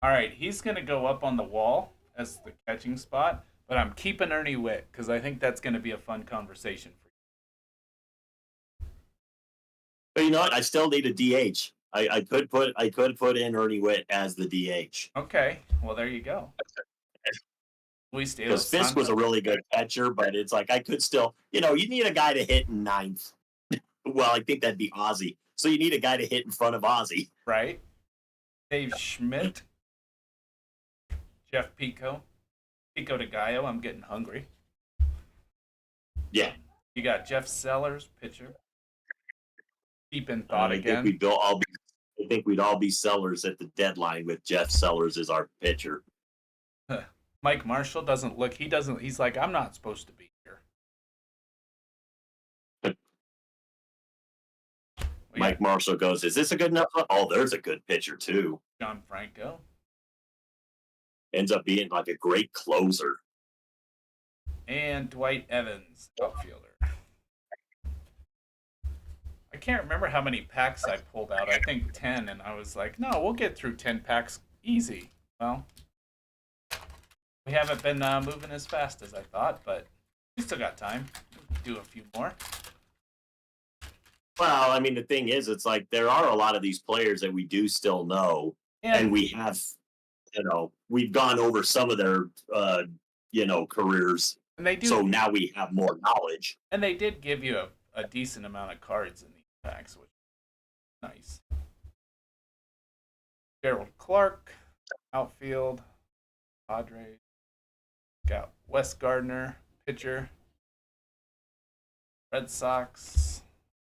All right, he's going to go up on the wall as the catching spot, but I'm keeping Ernie Witt because I think that's going to be a fun conversation for But you know what? I still need a DH. I could put in Ernie Witt as the DH. you. Okay, well, there you go. Luis de Because los Fisk was a Santos. really good catcher, but it's like I could still, you need a guy to hit in ninth. Well, I think that'd be Ozzy. So you need a guy to hit in front of Ozzy. Right? Dave Schmidt. Jeff Pico. Pico de Gallo. I'm getting hungry. Yeah. You got Jeff Sellers, pitcher. Deep in thought I again. think we'd all be sellers at the deadline with Jeff Sellers as our pitcher. Mike Marshall doesn't look. He's like, I'm not supposed to be here. Mike Marshall goes, is this a good enough? Oh, there's a good pitcher, too. John Franco. Ends up being like a great closer. And Dwight Evans, outfielder. I can't remember how many packs I pulled out. I think 10, and I was like, no, we'll get through 10 packs easy. Well, we haven't been moving as fast as I thought, but we still got time. We'll do a few more. Well, I mean, the thing is, it's like there are a lot of these players that we do still know, and we have, we've gone over some of their, careers. And they do. So now we have more knowledge. And they did give you a decent amount of cards in these packs, which is nice. Gerald Clark, outfield. Padres. Got Wes Gardner, pitcher. Red Sox.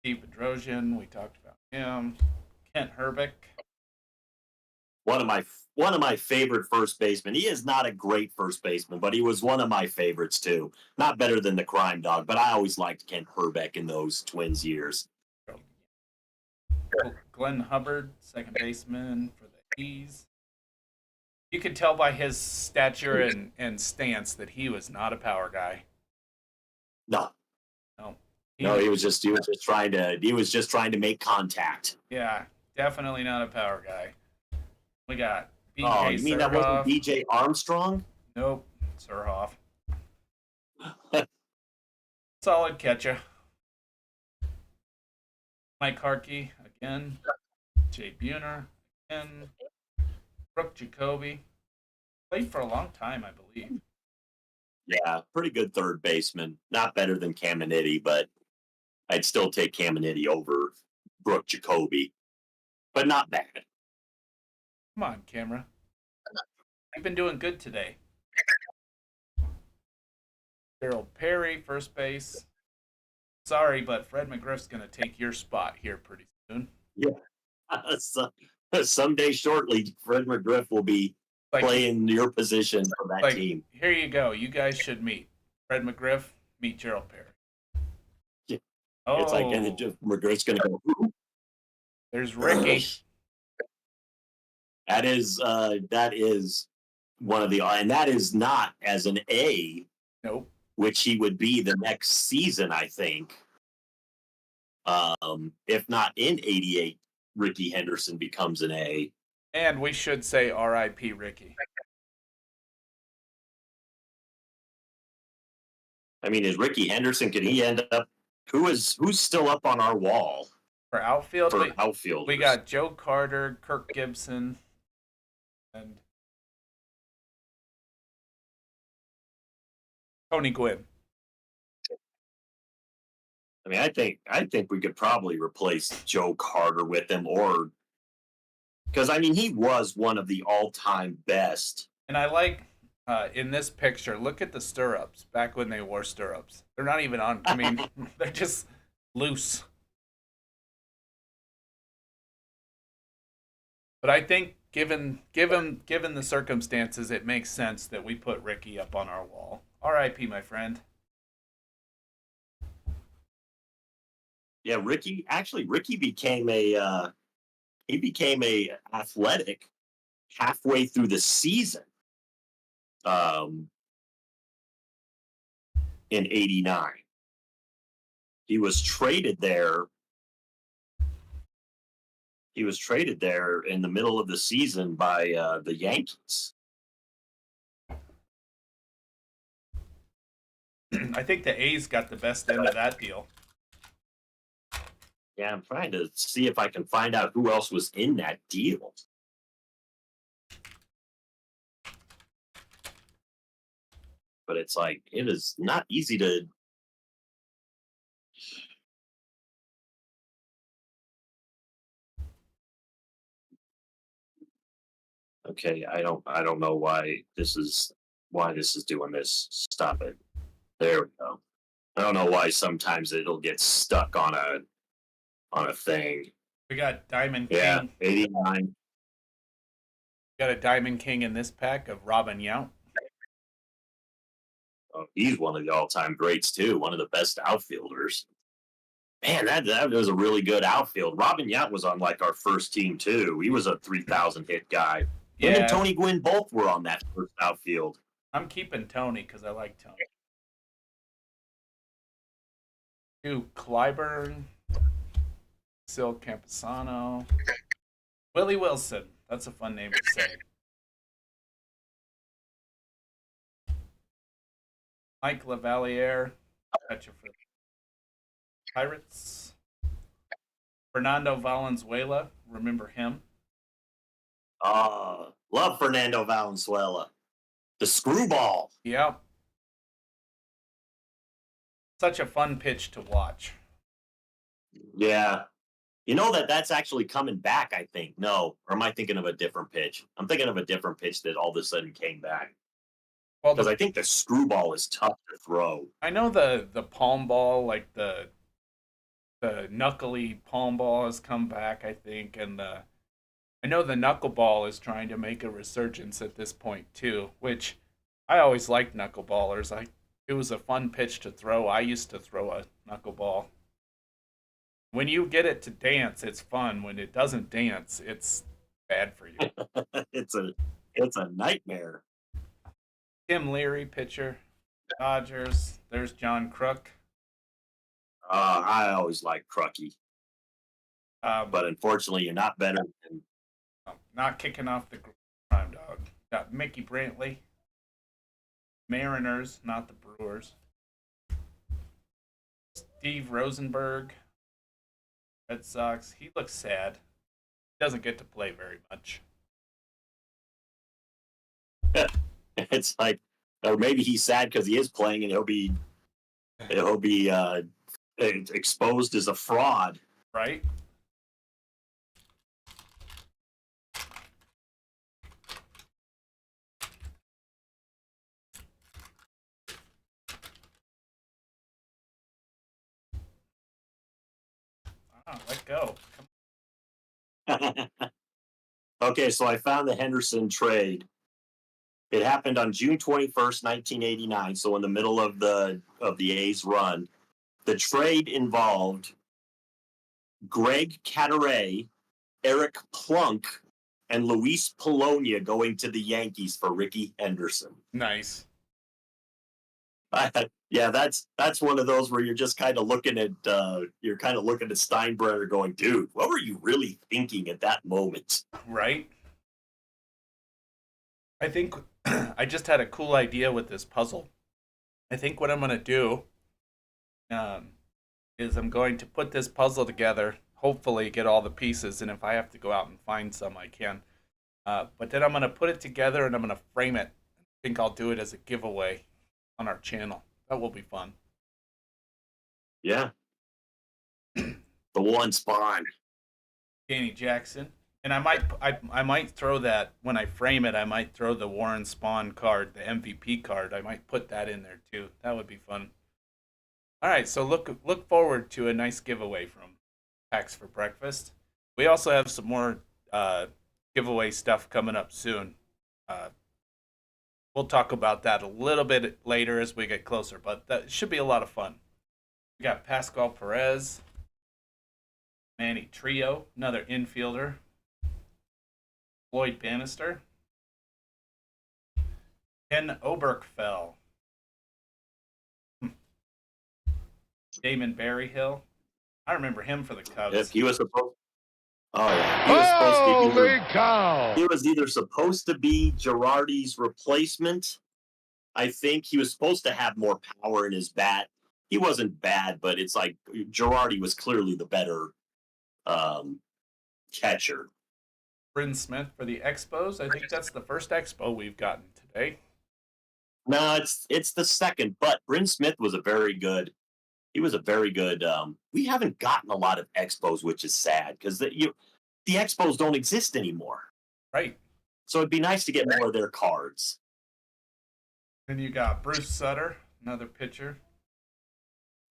Steve Bedrosian, we talked about him. Kent Herbeck. One of my favorite first basemen. He is not a great first baseman, but he was one of my favorites too. Not better than the Crime Dog, but I always liked Kent Herbeck in those Twins years. Glenn Hubbard, second baseman for the A's. You could tell by his stature and stance that he was not a power guy. No. No. He was just trying to make contact. Yeah, definitely not a power guy. We got BJ Oh, you mean that wasn't BJ Armstrong? Nope, Surhoff. Solid catcher. Mike Harkey again. Jay Buhner again. Brooke Jacoby. Played for a long time, I believe. Yeah, pretty good third baseman. Not better than Caminiti, but I'd still take Caminiti over Brooke Jacoby. But not bad. Come on, camera. You've been doing good today. Gerald Perry, first base. Sorry, but Fred McGriff's going to take your spot here pretty soon. Yeah. Someday shortly, Fred McGriff will be playing your position for that team. Here you go. You guys should meet. Fred McGriff, meet Gerald Perry. Yeah. Oh. It's like McGriff's going to go. There's Ricky. That is one of the, and that is not as an A. Nope. Which he would be the next season, I think. If not in '88, Ricky Henderson becomes an A. And we should say R.I.P. Ricky. I mean, is Ricky Henderson? Can he end up? Who's still up on our wall for outfield? Outfield, we got Joe Carter, Kirk Gibson, and Tony Gwynn. I mean, I think we could probably replace Joe Carter with him, or because I mean he was one of the all-time best. And I like in this picture, look at the stirrups back when they wore stirrups. They're not even on. I mean, they're just loose. But I think given the circumstances, it makes sense that we put Ricky up on our wall. R.I.P. my friend. Yeah, Ricky became a athletic halfway through the season. In '89, he was traded there He was traded there in the middle of the season by the Yankees. I think the A's got the best end of that deal. Yeah, I'm trying to see if I can find out who else was in that deal. But it's like, it is not easy to. Okay, I don't know why this is doing this. Stop it. There we go. I don't know why sometimes it'll get stuck on a thing. We got Diamond Yeah, King. 89. Got a Diamond King in this pack of Robin Yount. Oh, he's one of the all-time greats too. One of the best outfielders. Man, that was a really good outfield. Robin Yount was on like our first team too. He was a 3,000 hit guy. Him and Tony Gwynn both were on that first outfield. I'm keeping Tony because I like Tony. To Clyburn, Sil Campusano, Willie Wilson. That's a fun name to say. Mike Lavalier, catcher for Pirates. Fernando Valenzuela, remember him? Love Fernando Valenzuela. The screwball. Yep. Such a fun pitch to watch. Yeah. You know that's actually coming back, I think. No, or am I thinking of a different pitch? I'm thinking of a different pitch that all of a sudden came back. Well, because I think the screwball is tough to throw. I know the palm ball, like the knuckly palm ball has come back, I think, and I know the knuckleball is trying to make a resurgence at this point too, which I always liked knuckleballers. It was a fun pitch to throw. I used to throw a knuckleball. When you get it to dance, it's fun. When it doesn't dance, it's bad for you. It's a nightmare. Tim Leary, pitcher, Dodgers. There's John Crook. I always liked Crucky. But unfortunately, you're not better than. Not kicking off the prime dog. Got Mickey Brantley. Mariners, not the Brewers. Steve Rosenberg. Red Sox. He looks sad. He doesn't get to play very much. It's like, or maybe he's sad because he is playing and he'll be exposed as a fraud. Right? Let go. Okay, so I found the Henderson trade. It happened on June 21st, 1989, so in the middle of the A's run. The trade involved Greg Cadaret, Eric Plunk, and Luis Polonia going to the Yankees for Ricky Henderson. Nice. Yeah, that's one of those where you're just kind of looking at Steinbrenner going, dude, what were you really thinking at that moment? Right? I think I just had a cool idea with this puzzle. I think what I'm going to do is I'm going to put this puzzle together, hopefully get all the pieces, and if I have to go out and find some, I can. But then I'm going to put it together and I'm going to frame it. I think I'll do it as a giveaway on our channel. That will be fun. Yeah. The Warren Spahn. Danny Jackson. And I might throw that, when I frame it, I might throw the Warren Spahn card, the MVP card. I might put that in there too. That would be fun. All right, so look forward to a nice giveaway from Packs for Breakfast. We also have some more giveaway stuff coming up soon. We'll talk about that a little bit later as we get closer, but that should be a lot of fun. We got Pascal Perez, Manny Trio, another infielder, Floyd Bannister, Ken Oberkfell, Damon Berryhill. I remember him for the Cubs. If he was Oh yeah, he was supposed to Holy either, cow! he was either supposed to be Girardi's replacement. I think he was supposed to have more power in his bat. He wasn't bad, but it's like Girardi was clearly the better catcher. Bryn Smith for the Expos. I think that's the first Expo we've gotten today. No, it's the second, but Bryn Smith was a very good. He was a very good. We haven't gotten a lot of Expos, which is sad because the Expos don't exist anymore. Right. So it'd be nice to get more of their cards. Then you got Bruce Sutter, another pitcher.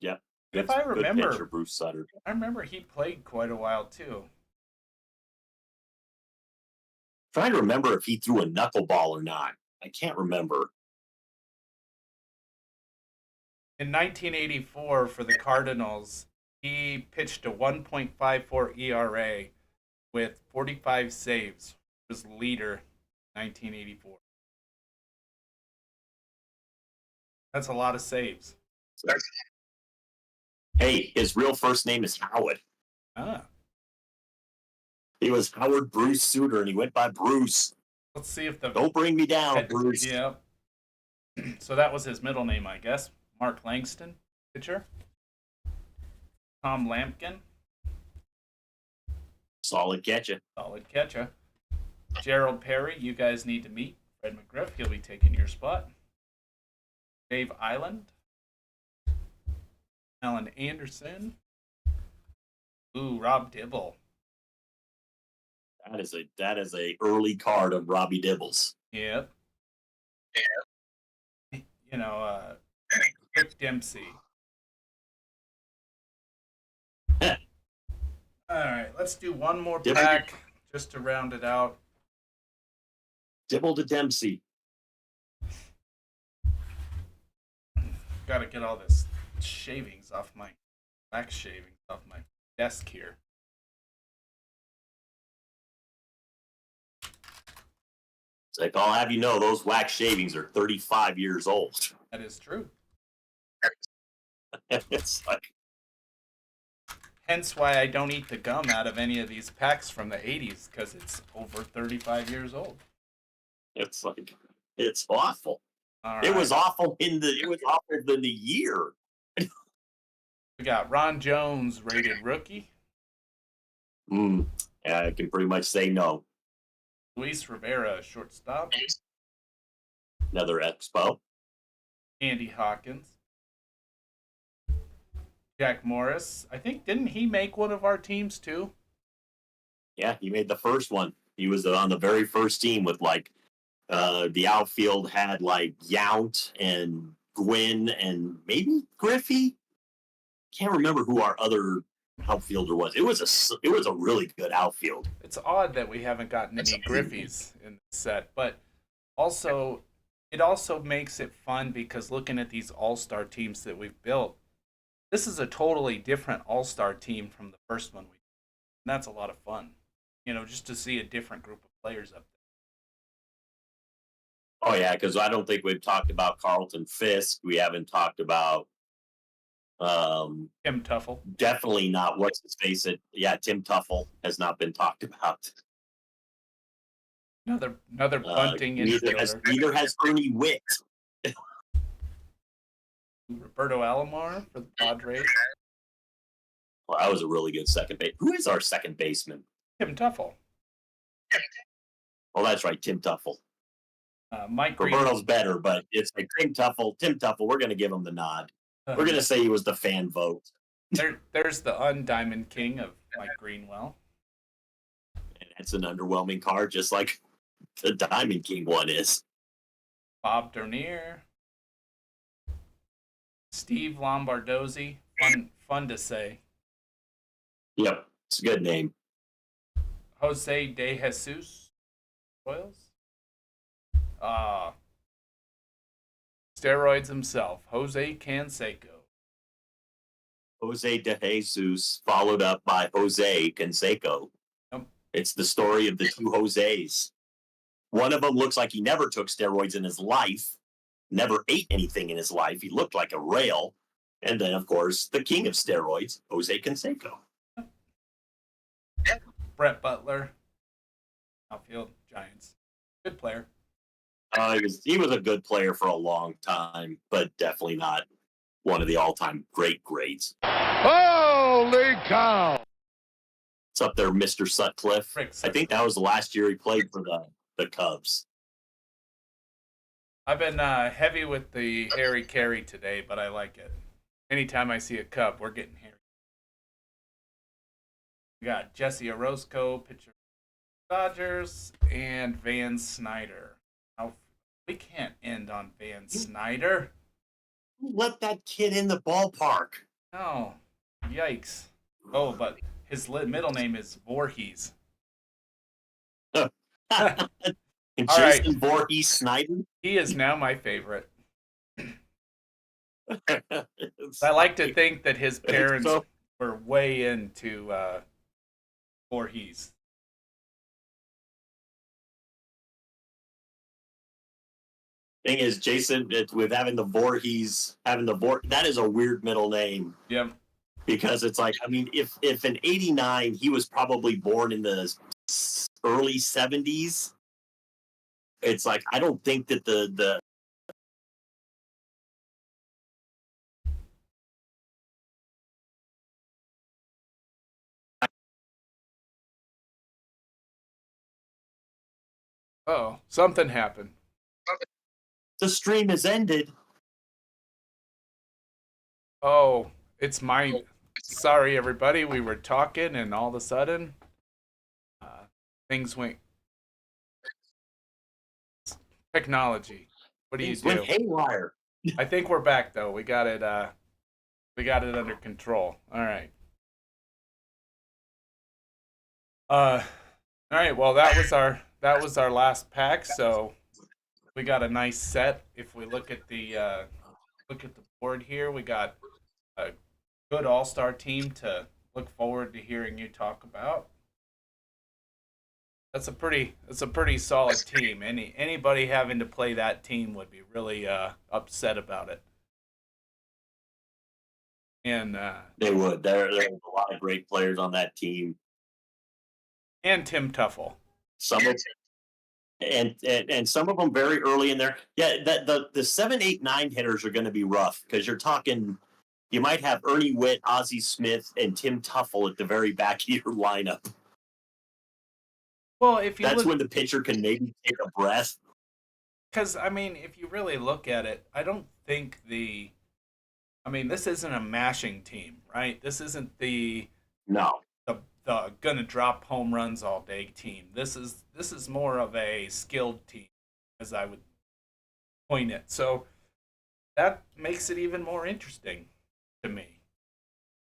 Yep. If I Good remember, pitcher, Bruce Sutter. I remember he played quite a while too. Trying to remember if he threw a knuckleball or not. I can't remember. In 1984, for the Cardinals, he pitched a 1.54 ERA with 45 saves. He was leader 1984. That's a lot of saves. Hey, his real first name is Howard. Ah, He was Howard Bruce Suter, and he went by Bruce. let's see if the Don't bring me down, Bruce. Yeah. So that was his middle name, I guess. Mark Langston, pitcher. Tom Lampkin, Solid catcher. solid catcher. Gerald Perry, you guys need to meet. Fred McGriff, he'll be taking your spot. Dave Island. Alan Anderson. Ooh, Rob Dibble. That is a early card of Robbie Dibbles. Yep. You know, Rick Dempsey. All right, let's do one more Dibble. pack just to round it out. Dibble to Dempsey. Got to get all this shavings off my wax shavings off my desk here. It's like, I'll have you know, those wax shavings are 35 years old. That is true. It's like, Hence why I don't eat the gum out of any of these packs from the 80s, because it's over 35 years old. it's awful. All It right. was awful in the year. We got Ron Jones, rated rookie. Yeah, I can pretty much say no. Luis Rivera, shortstop. Another Expo. Andy Hawkins. Jack Morris. I think, didn't he make one of our teams too? Yeah, he made the first one. He was on the very first team with the outfield had Yount and Gwynn and maybe Griffey. Can't remember who our other outfielder was. It was a really good outfield. It's odd that we haven't gotten any Griffies in the set, but also it also makes it fun because looking at these all-star teams that we've built, this is a totally different all-star team from the first one we did. And that's a lot of fun. You know, just to see a different group of players up there. Oh yeah, because I don't think we've talked about Carlton Fisk. We haven't talked about Tim Tuffle. definitely not what's his face. Tim Tuffle has not been talked about. Another bunting Neither infielder. has Ernie Witt. Roberto Alomar for the Padres. Well, that was a really good second base. Who is our second baseman? Tim Tuffle. Oh, that's right, Tim Tuffle. Mike Green. Roberto's better, but it's like Tim Tuffle. We're going to give him the nod. We're going to say he was the fan vote. There's the Undiamond King of Mike Greenwell. And that's an underwhelming card, just like the Diamond King one is. Bob Dernier. Steve Lombardozzi. Fun to say. Yep, it's a good name. Jose De Jesus Royals. Steroids himself, Jose Canseco. Jose De Jesus, followed up by Jose Canseco. Yep. It's the story of the two Jose's. One of them looks like he never took steroids in his life, never ate anything in his life. He looked like a rail. And then, of course, the king of steroids, Jose Canseco. Brett Butler, outfield, Giants. Good player. He was a good player for a long time, but definitely not one of the all-time greats. Holy cow! It's up there, Mr. Sutcliffe. Rick I Sutcliffe. think that was the last year he played for the Cubs. I've been heavy with the Harry Carey today, but I like it. Anytime I see a Cub, we're getting Harry. We got Jesse Orozco, pitcher Dodgers, and Van Snyder. Now, we can't end on Van Snyder. Let that kid in the ballpark. No. Yikes. Oh, but his middle name is Voorhees. And All right. Jason Voorhees Snyder. He is now my favorite. I like to think that his parents were way into Voorhees. Thing is, Jason, with having the Voorhees, that is a weird middle name. Yep. Because it's like, I mean, if in '89 he was probably born in the early '70s, it's like I don't think that the Oh, something happened. stream has ended. Oh, it's my. Sorry, everybody. We were talking, and all of a sudden, things went. Technology. What do you Went do? haywire. I think we're back though. We got it. We got it under control. All right. All right. Well, that was our last pack. So we got a nice set. If we look at the board here, we got a good all-star team to look forward to hearing you talk about. That's a pretty solid team. Anybody having to play that team would be really upset about it. And They would. There's a lot of great players on that team. And Tim Tuffle. Some of and some of them very early in there. Yeah, the 7, 8, 9 hitters are going to be rough because you're talking. You might have Ernie Witt, Ozzie Smith, and Tim Tuffle at the very back of your lineup. Well, if you That's when the pitcher can maybe take a breath. Because, I mean, if you really look at it, I don't think this isn't a mashing team, right? This isn't the gonna drop home runs all day team. This is more of a skilled team, as I would point it. So that makes it even more interesting to me.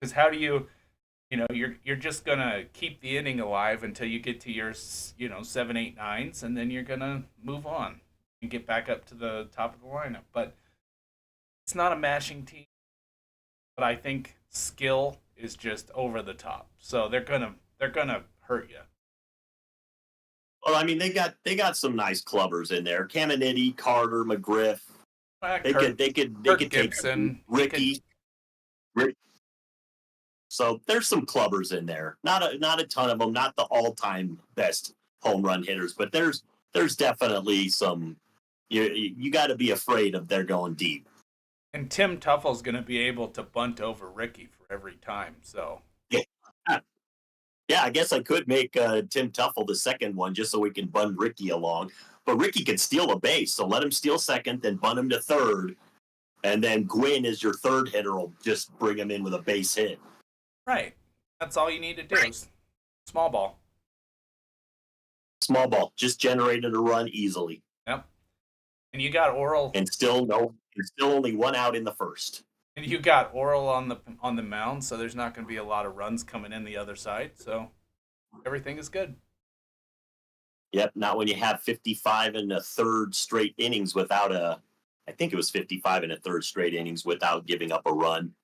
Because how do you're just gonna keep the inning alive until you get to your 7, 8, 9s, and then you're gonna move on and get back up to the top of the lineup. But it's not a mashing team. But I think skill is just over the top. So they're gonna hurt you. Well, I mean, they got some nice clubbers in there. Caminiti, Carter, McGriff. They could take Gibson, Ricky. So there's some clubbers in there. Not a ton of them. Not the all-time best home run hitters, but there's definitely some. You got to be afraid of they're going deep. And Tim Tuffle's going to be able to bunt over Ricky for every time. So yeah, I guess I could make Tim Tuffle the second one just so we can bunt Ricky along. But Ricky can steal a base, so let him steal second, then bunt him to third, and then Gwynn is your third hitter will just bring him in with a base hit. Right. That's all you need to do is small ball. Small ball. Just generated a run easily. Yep. And you got Oral. And still only one out in the first. And you got Oral on the mound, so there's not going to be a lot of runs coming in the other side. So everything is good. Yep. Not when you have 55 and a third straight innings without I think it was 55 and a third straight innings without giving up a run.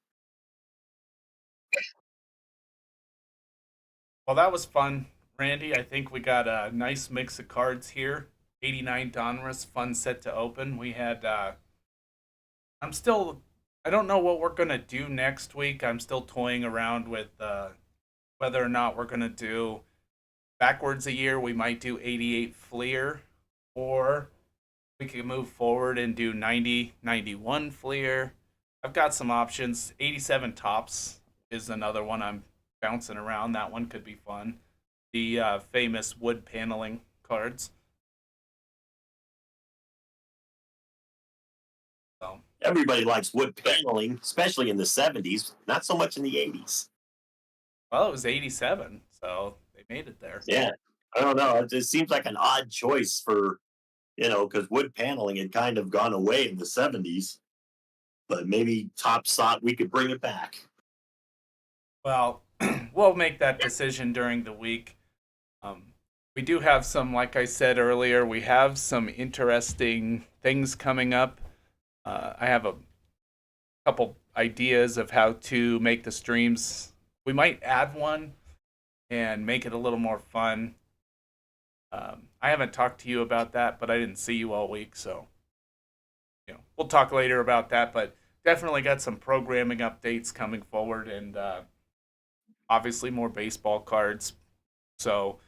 Well, that was fun, Randy. I think we got a nice mix of cards here. 89 Donruss, fun set to open. We had. I don't know what we're gonna do next week. I'm still toying around with whether or not we're gonna do backwards a year, we might do 88 Fleer, or we could move forward and do 90, 91 Fleer. I've got some options. 87 Tops is another one I'm bouncing around. That one could be fun. The famous wood paneling cards. So, Everybody likes wood paneling, especially in the 70s. Not so much in the 80s. well, it was 87, so they made it there. Yeah, I don't know. It just seems like an odd choice for, because wood paneling had kind of gone away in the 70s. But maybe Topps thought we could bring it back. Well, we'll make that decision during the week. We do have some, like I said earlier, we have some interesting things coming up. I have a couple ideas of how to make the streams. We might add one and make it a little more fun. I haven't talked to you about that, but I didn't see you all week, so we'll talk later about that. But definitely got some programming updates coming forward, and obviously more baseball cards. So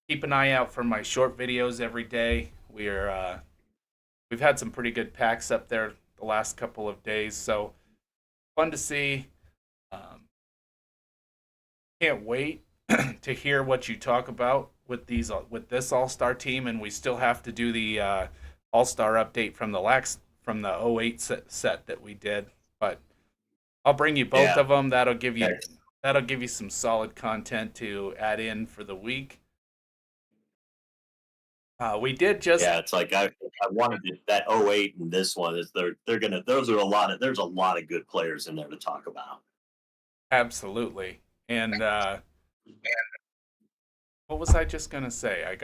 keep an eye out for my short videos every day. We've had some pretty good packs up there the last couple of days, so fun to see. Can't wait to hear what you talk about with this All-Star team, and we still have to do the All-Star update from the 08 set that we did. But I'll bring you both of them. That'll give you some solid content to add in for the week. We did just it's like I wanted that 08 and this one is they're gonna there's a lot of good players in there to talk about. Absolutely. And what was I just gonna say? I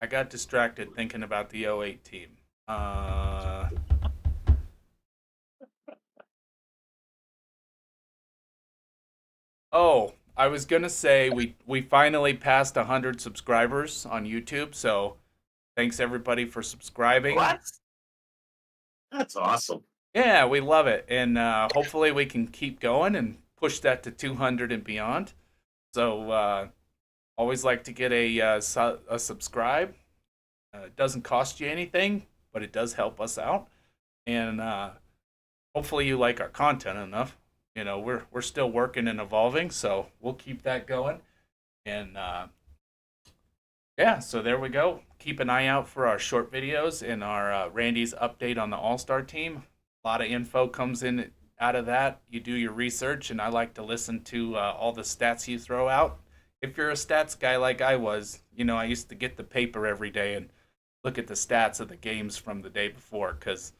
got distracted thinking about the 08 team. Oh, I was gonna say we finally passed 100 subscribers on YouTube, so thanks everybody for subscribing. What? That's awesome. Yeah, we love it, and hopefully we can keep going and push that to 200 and beyond. So always like to get a subscribe. It doesn't cost you anything, but it does help us out, and hopefully you like our content enough. We're still working and evolving, so we'll keep that going. And yeah, so there we go. Keep an eye out for our short videos and our Randy's update on the All-Star team. A lot of info comes in out of that. You do your research, and I like to listen to all the stats you throw out. If you're a stats guy like I was, I used to get the paper every day and look at the stats of the games from the day before because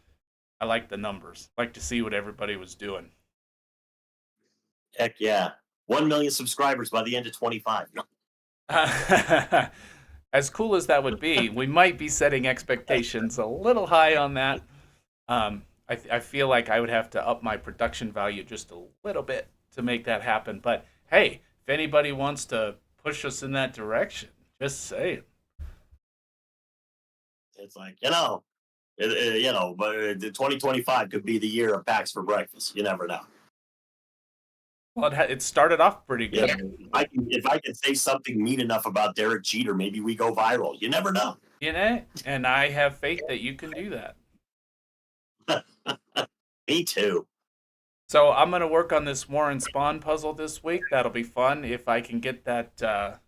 I like the numbers. I like to see what everybody was doing. Heck yeah. 1 million subscribers by the end of 25. As cool as that would be, we might be setting expectations a little high on that. I feel like I would have to up my production value just a little bit to make that happen. But hey, if anybody wants to push us in that direction, just say it. It's like, but the 2025 could be the year of packs for breakfast. You never know. Well, it started off pretty good. Yeah, if I can say something mean enough about Derek Jeter, maybe we go viral. You never know. And I have faith that you can do that. Me too. So I'm going to work on this Warren Spahn puzzle this week. That'll be fun if I can get that.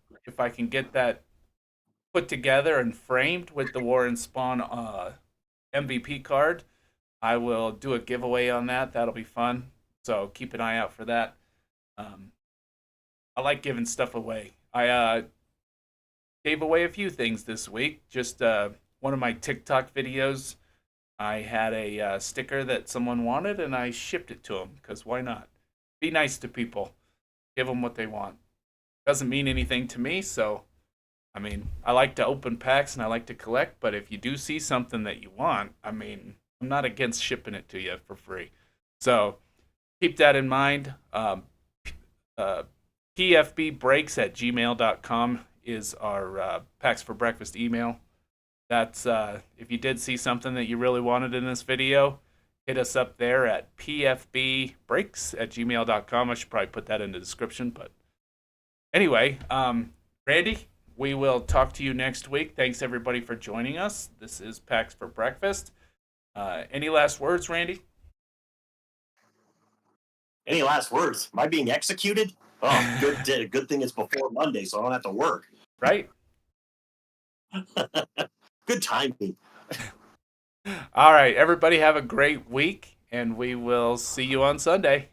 Put together and framed with the Warren Spahn MVP card. I will do a giveaway on that. That'll be fun. So keep an eye out for that. I like giving stuff away. I gave away a few things this week. Just one of my TikTok videos. I had a sticker that someone wanted, and I shipped it to them, because why not? Be nice to people. Give them what they want. Doesn't mean anything to me, so, I like to open packs and I like to collect, but if you do see something that you want, I'm not against shipping it to you for free. So, keep that in mind. pfbbreaks@gmail.com is our Packs for Breakfast email. That's if you did see something that you really wanted in this video, hit us up there at pfbbreaks@gmail.com. I should probably put that in the description, but anyway, Randy, We will talk to you next week. Thanks, everybody, for joining us. This is Pax for Breakfast. Any last words, Randy? Any last words? Am I being executed? Oh, good thing it's before Monday, so I don't have to work. Right? Good timing. All right, everybody have a great week, and we will see you on Sunday.